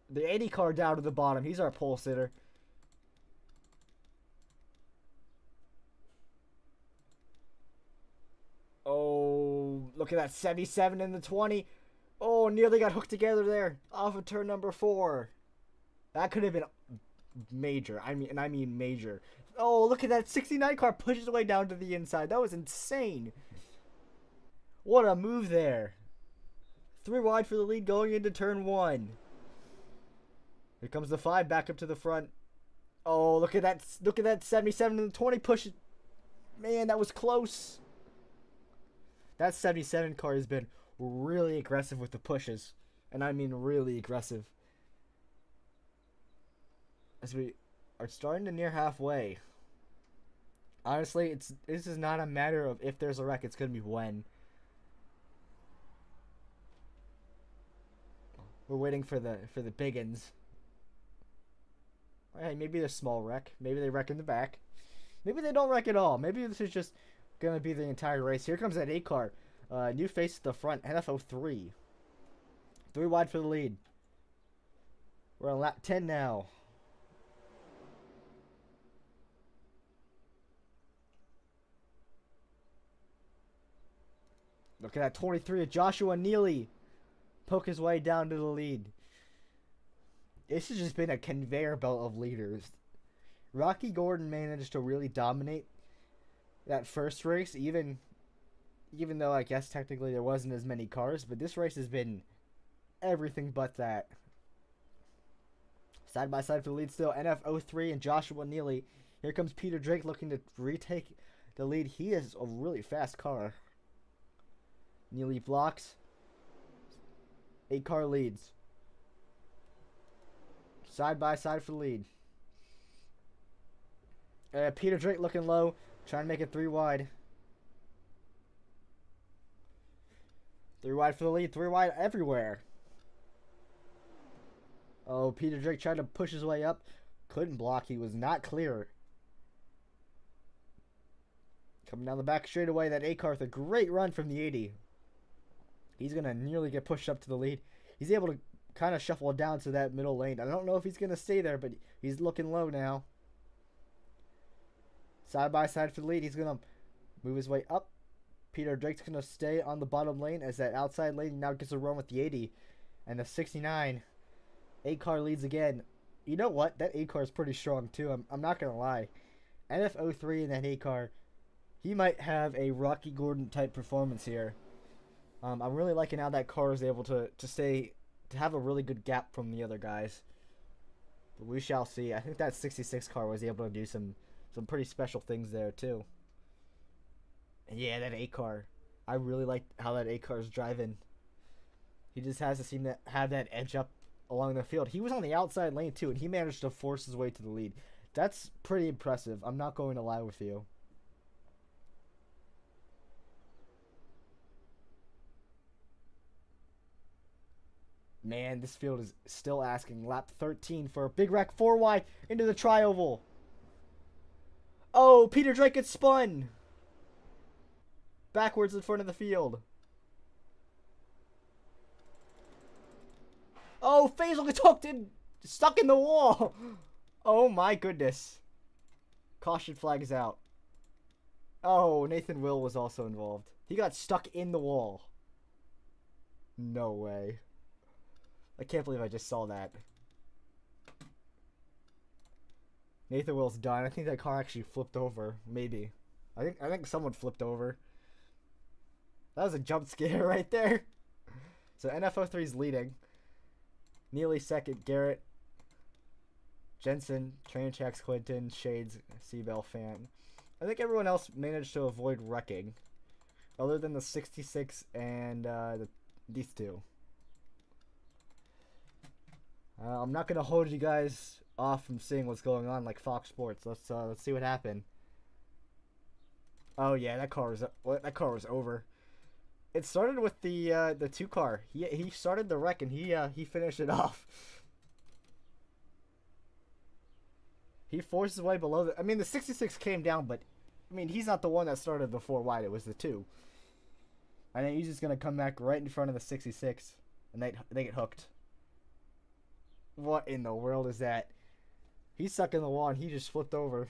The 80 car down to the bottom. He's our pole sitter. Oh, look at that 77 and the 20. Oh, nearly got hooked together there. Off of turn number 4. That could have been major. I mean major. Oh, look at that 69 car pushes away down to the inside. That was insane. What a move there. 3 wide for the lead going into turn 1. Here comes the 5 back up to the front. Oh, look at that 77 and the 20 push. Man, that was close. That 77 car has been really aggressive with the pushes. And I mean really aggressive. As we are starting to near halfway. Honestly, this is not a matter of if there's a wreck, it's going to be when. We're waiting for the biggins. Hey, maybe a small wreck. Maybe they wreck in the back. Maybe they don't wreck at all. Maybe this is just going to be the entire race. Here comes that 8 car. New face at the front. NFO 3. 3 wide for the lead. We're on lap 10 now. Look at that 23 of Joshua Neely. Poke his way down to the lead. This has just been a conveyor belt of leaders. Rocky Gordon managed to really dominate that first race, even though I guess technically there wasn't as many cars, but this race has been everything but that. Side by side for the lead still, NF03 and Joshua Neely. Here comes Peter Drake looking to retake the lead. He is a really fast car. Neely blocks. 8 car leads. Side by side for the lead. Peter Drake looking low. Trying to make it 3 wide. 3 wide for the lead. 3 wide everywhere. Oh, Peter Drake tried to push his way up. Couldn't block. He was not clear. Coming down the back straightaway, that A-car with a great run from the 80. He's going to nearly get pushed up to the lead. He's able to kind of shuffle down to that middle lane. I don't know if he's going to stay there, but he's looking low now. Side by side for the lead. He's going to move his way up. Peter Drake's going to stay on the bottom lane as that outside lane now gets a run with the 80. And the 69. A-car leads again. You know what? That A-car is pretty strong too. I'm not going to lie. NF03 in that A-car, he might have a Rocky Gordon type performance here. I'm really liking how that car is able to have a really good gap from the other guys. But we shall see. I think that 66 car was able to do some pretty special things there too. And yeah, that A-car. I really like how that A-car is driving. He just has to seem to have that edge up along the field. He was on the outside lane too, and he managed to force his way to the lead. That's pretty impressive. I'm not going to lie with you. Man, this field is still asking lap 13 for a big wreck 4 wide into the tri-oval. Oh, Peter Drake gets spun backwards in front of the field. Oh, Faisal gets hooked in, stuck in the wall. Oh my goodness. Caution flag is out. Oh, Nathan Will was also involved. He got stuck in the wall. No way. I can't believe I just saw that. Nathan Will's done. I think that car actually flipped over. Maybe. I think someone flipped over. That was a jump scare right there. So NF03 is leading. Nearly second, Garrett, Jensen, Train Tracks, Clinton, Shades, Seabell, Fan. I think everyone else managed to avoid wrecking, other than the 66 and these two. I'm not gonna hold you guys off from seeing what's going on like Fox Sports. Let's see what happened. Oh yeah, that car was over. It started with the 2 car. He started the wreck and he finished it off. He forced his way below the. I mean, the 66 came down, but I mean he's not the one that started the 4 wide. It was the 2. And then he's just gonna come back right in front of the 66, and they get hooked. What in the world is that? He's stuck in the wall and he just flipped over.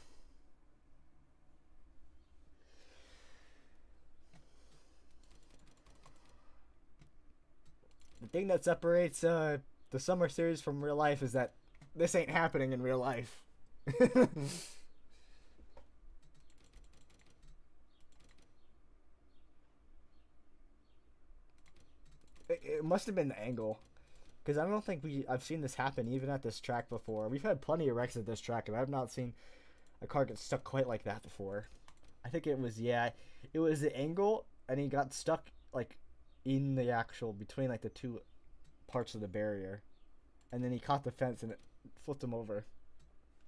The thing that separates the summer series from real life is that this ain't happening in real life. It must have been the angle. Because I don't think I've seen this happen even at this track before. We've had plenty of wrecks at this track, and I've not seen a car get stuck quite like that before. I think it was the angle, and he got stuck like in the actual between like the 2 parts of the barrier, and then he caught the fence and it flipped him over,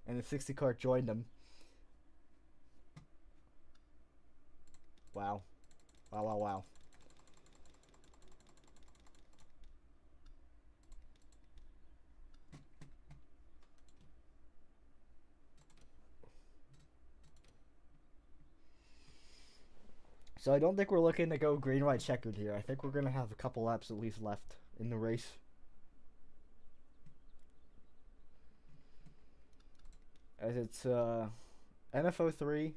and the 60 car joined him. Wow. Wow. So I don't think we're looking to go green, white, checkered here. I think we're going to have a couple laps at least left in the race. As it's NF03,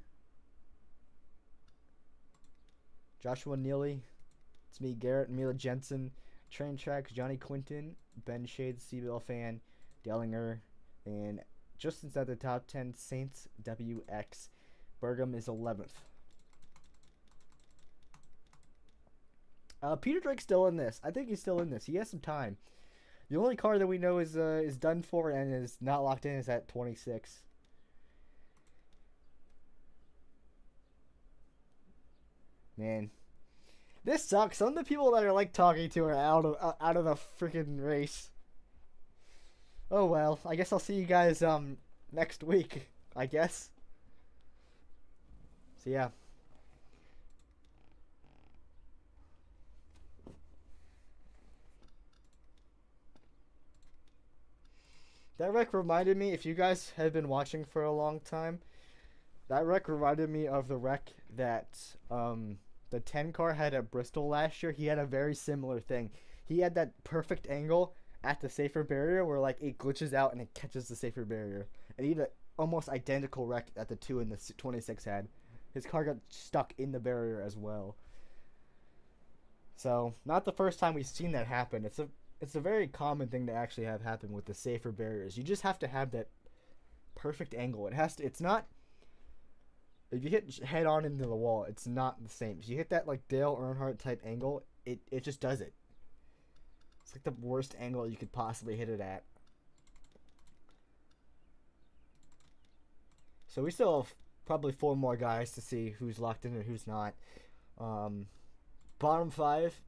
Joshua Neely, it's me, Garrett, Mila Jensen, Train Tracks, Johnny Quinton, Ben Shades, Seabell Fan, Dellinger, and just inside the top 10, Saints WX. Bergam is 11th. Peter Drake's still in this. I think he's still in this. He has some time. The only car that we know is done for and is not locked in is at 26. Man, this sucks. Some of the people that are like talking to are out of the freaking race. Oh well, I guess I'll see you guys next week. I guess. So yeah. That wreck reminded me, if you guys have been watching for a long time, that wreck reminded me of the wreck that the 10 car had at Bristol last year. He had a very similar thing. He had that perfect angle at the safer barrier where like it glitches out and it catches the safer barrier. And he had an almost identical wreck that the 2 and the 26 had. His car got stuck in the barrier as well. So, not the first time we've seen that happen. It's a very common thing to actually have happen with the safer barriers. You just have to have that perfect angle. It's not, if you hit head on into the wall, it's not the same. If you hit that like Dale Earnhardt type angle, it just does it. It's like the worst angle you could possibly hit it at. So we still have probably 4 more guys to see who's locked in and who's not. Bottom 5,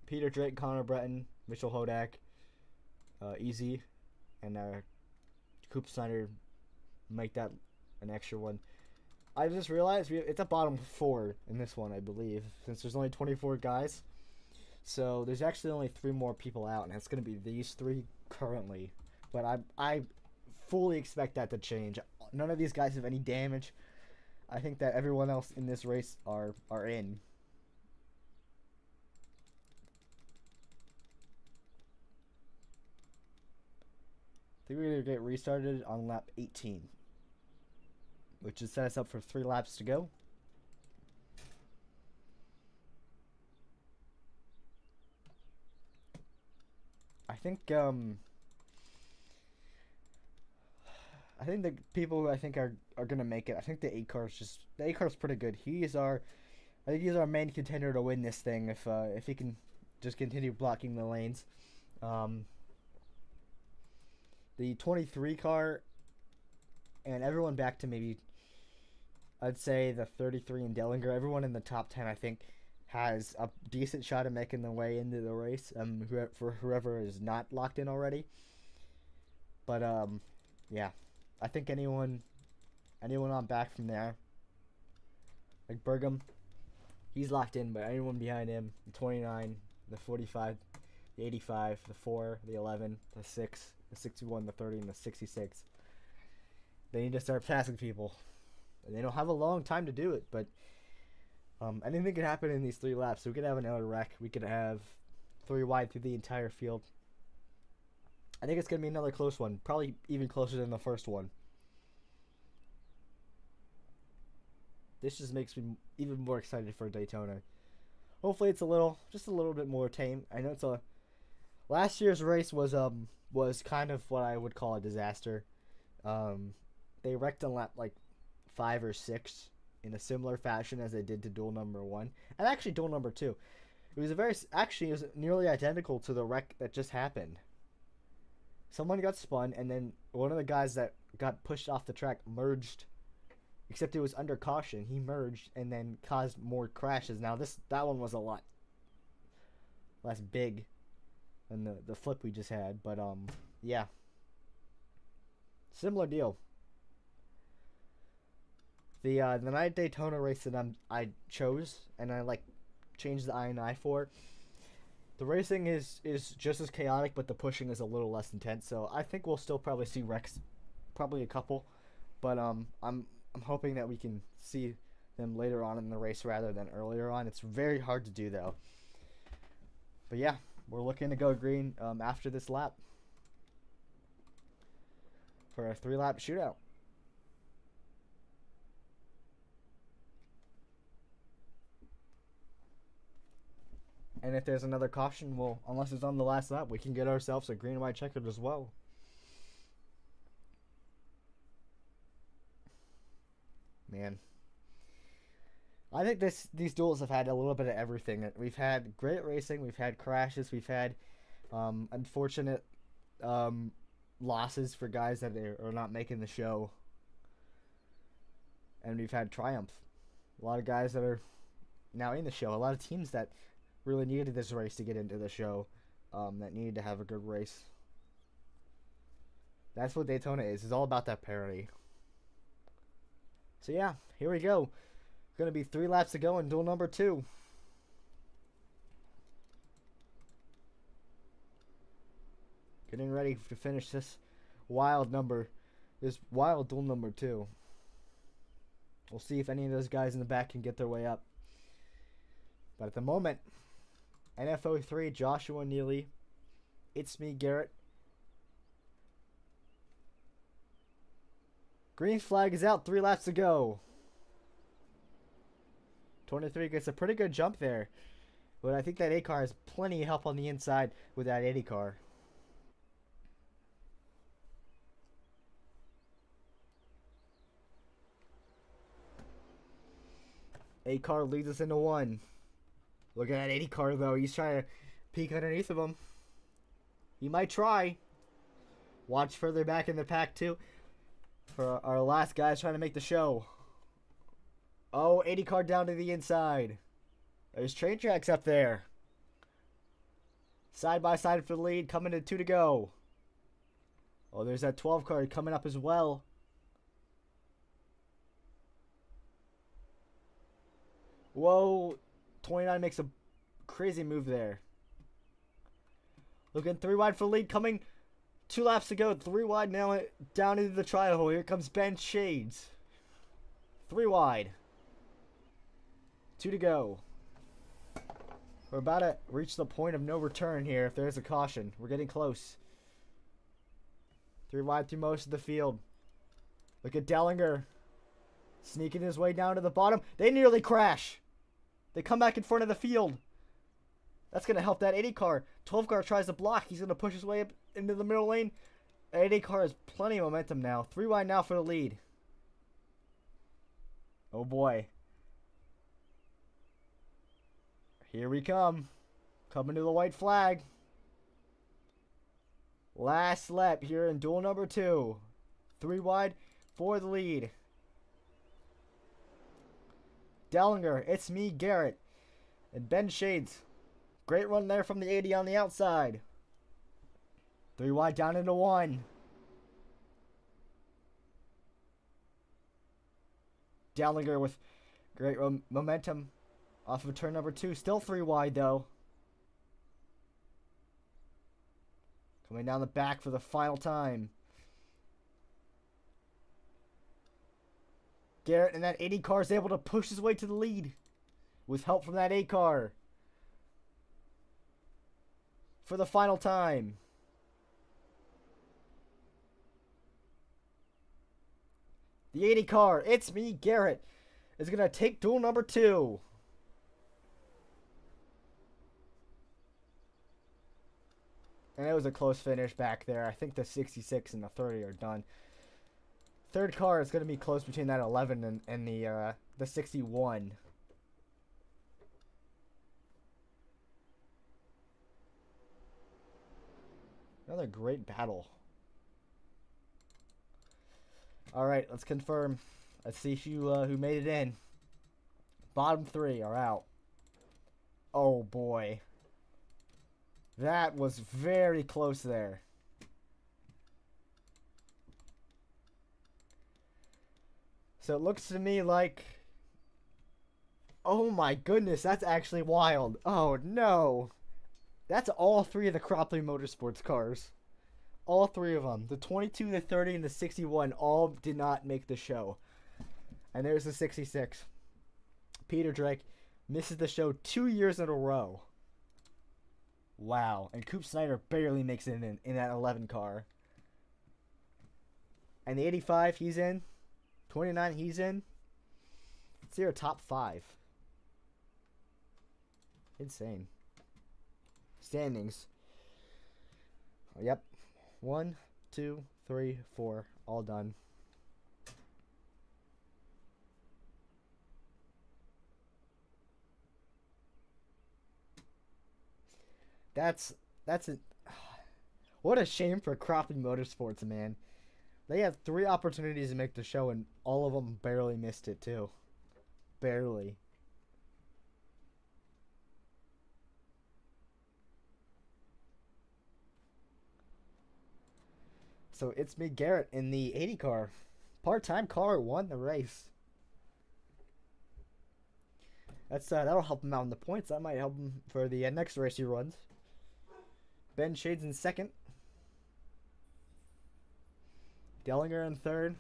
Peter Drake, Connor Breton, Mitchell Hodak, Easy, and Coop Snyder make that an extra one. I just realized it's a bottom 4 in this one, I believe, since there's only 24 guys. So there's actually only 3 more people out, and it's going to be these 3 currently. But I fully expect that to change. None of these guys have any damage. I think that everyone else in this race are in. I think we're going to get restarted on lap 18, which is set us up for 3 laps to go. I think the people who I think are gonna make it. I think the 8 car's pretty good. I think he's our main contender to win this thing if he can just continue blocking the lanes. The 23 car and everyone back to maybe, I'd say the 33 and Dellinger, everyone in the top 10 I think has a decent shot at making their way into the race, for whoever is not locked in already. But yeah, I think anyone on back from there, like Burgum, he's locked in, but anyone behind him, the 29, the 45, the 85, the 4, the 11, the 6, the 61, the 30, and the 66, they need to start passing people. And they don't have a long time to do it, but anything could happen in these 3 laps. So we could have another wreck. We could have 3 wide through the entire field. I think it's going to be another close one. Probably even closer than the first one. This just makes me even more excited for Daytona. Hopefully it's just a little bit more tame. I know last year's race was kind of what I would call a disaster. They wrecked on lap like 5 or 6 in a similar fashion as they did to duel number 1, and actually duel number 2. It was nearly identical to the wreck that just happened. Someone got spun, and then one of the guys that got pushed off the track merged, except it was under caution. He merged and then caused more crashes. Now that one was a lot less big than the flip we just had, but yeah, similar deal. The night Daytona race that I chose and I changed the I&I for. The racing is just as chaotic, but the pushing is a little less intense. So I think we'll still probably see wrecks, probably a couple, but I'm hoping that we can see them later on in the race rather than earlier on. It's very hard to do though. But yeah, we're looking to go green after this lap for a 3-lap shootout. And if there's another caution, unless it's on the last lap, we can get ourselves a green and white checkered as well. Man, I think these duels have had a little bit of everything. We've had great racing, we've had crashes, we've had unfortunate losses for guys that are not making the show, and we've had triumph. A lot of guys that are now in the show, a lot of teams that really needed this race to get into the show, that needed to have a good race. That's what Daytona is. It's all about that parity. So yeah, here we go. Gonna be 3 laps to go in duel number 2. Getting ready to finish this wild duel number 2. We'll see if any of those guys in the back can get their way up. But at the moment, NFO3, Joshua Neely, It's Me, Garrett. Green flag is out, 3 laps to go. 23 gets a pretty good jump there. But I think that A car has plenty of help on the inside with that 80 car. A car leads us into 1. Look at that 80 car though. He's trying to peek underneath of him. He might try. Watch further back in the pack too. For our last guys trying to make the show. Oh, 80 car down to the inside. There's train tracks up there. Side by side for the lead. Coming to 2 to go. Oh, there's that 12 car coming up as well. Whoa. 29 makes a crazy move there. Looking 3 wide for the lead. Coming 2 laps to go. 3 wide now down into the trial hole. Here comes Ben Shades. 3 wide. 2 to go. We're about to reach the point of no return here if there's a caution. We're getting close. 3 wide through most of the field. Look at Dellinger. Sneaking his way down to the bottom. They nearly crash. They come back in front of the field. That's going to help that 80 car. 12 car tries to block. He's going to push his way up into the middle lane. That 80 car has plenty of momentum now. 3 wide now for the lead. Oh boy. Here we come. Coming to the white flag. Last lap here in duel number 2. 3 wide for the lead. Dellinger, It's Me, Garrett, and Ben Shades. Great run there from the 80 on the outside. 3 wide down into 1. Dellinger with great momentum off of turn number 2. Still 3 wide though. Coming down the back for the final time. Garrett and that 80 car is able to push his way to the lead with help from that 8 car. For the final time. The 80 car, It's Me, Garrett, is going to take duel number 2. And it was a close finish back there. I think the 66 and the 30 are done. Third car is going to be close between that 11 and the 61. Another great battle. All right, let's confirm. Let's see who made it in. Bottom 3 are out. Oh boy. That was very close there. So it looks to me like... Oh my goodness, that's actually wild. Oh no. That's all 3 of the Cropley Motorsports cars. All 3 of them. The 22, the 30, and the 61 all did not make the show. And there's the 66. Peter Drake misses the show 2 years in a row. Wow. And Coop Snyder barely makes it in that 11 car. And the 85, he's in. 29, he's in. Let's see our top 5. Insane. Standings. Oh, yep. 1, 2, 3, 4. All done. That's it. What a shame for Cropley Motorsports, man. They had 3 opportunities to make the show, and all of them barely missed it, too. Barely. So it's me, Garrett, in the 80 car. Part-time car won the race. That'll help him out in the points. That might help him for the next race he runs. Ben Shades in second. Dellinger in third.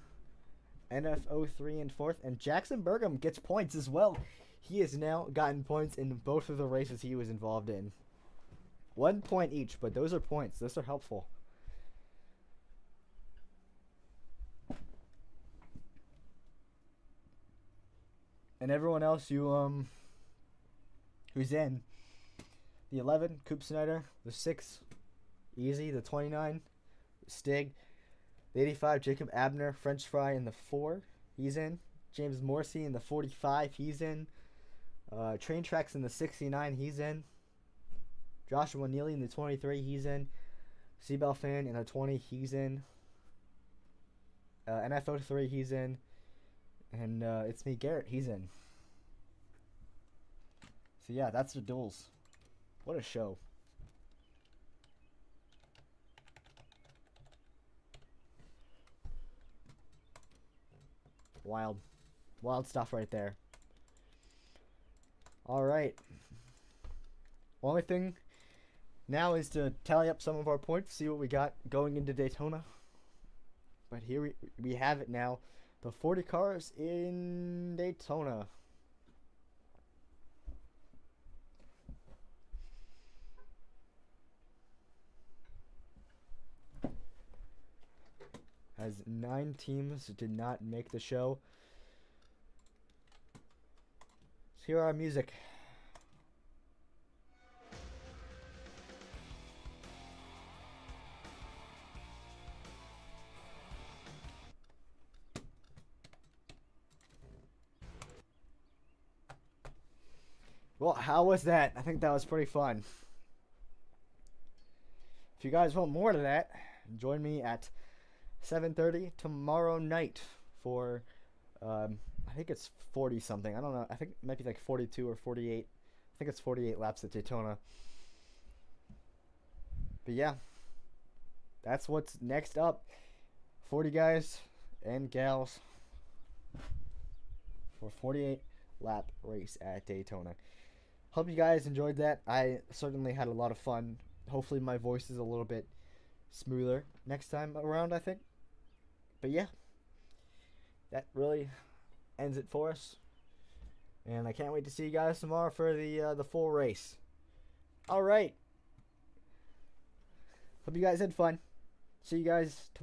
NF03 in fourth. And Jackson Burgum gets points as well. He has now gotten points in both of the races he was involved in. 1 point each, but those are points. Those are helpful. And everyone else who's in. The 11, Coop Snyder. The 6, Easy. The 29, Stig. The 85, Jacob Abner. French Fry in the 4. He's in. James Morrissey in the 45. He's in. Train Tracks in the 69. He's in. Joshua Neely in the 23. He's in. Seabell Fan in the 20. He's in. NF03. He's in. And it's me, Garrett. He's in. So yeah, that's the duels. What a show. Wild. Wild stuff right there. Alright. Only thing now is to tally up some of our points, see what we got going into Daytona. But here we have it now. The 40 cars in Daytona. As 9 teams did not make the show. Let's hear our music. Well, how was that? I think that was pretty fun. If you guys want more of that, join me at 7:30 tomorrow night for, I think it's 40 something. I don't know. I think it might be like 42 or 48. I think it's 48 laps at Daytona. But yeah, that's what's next up. 40 guys and gals for 48 lap race at Daytona. Hope you guys enjoyed that. I certainly had a lot of fun. Hopefully my voice is a little bit smoother next time around, I think. But yeah, that really ends it for us. And I can't wait to see you guys tomorrow for the full race. All right. Hope you guys had fun. See you guys tomorrow.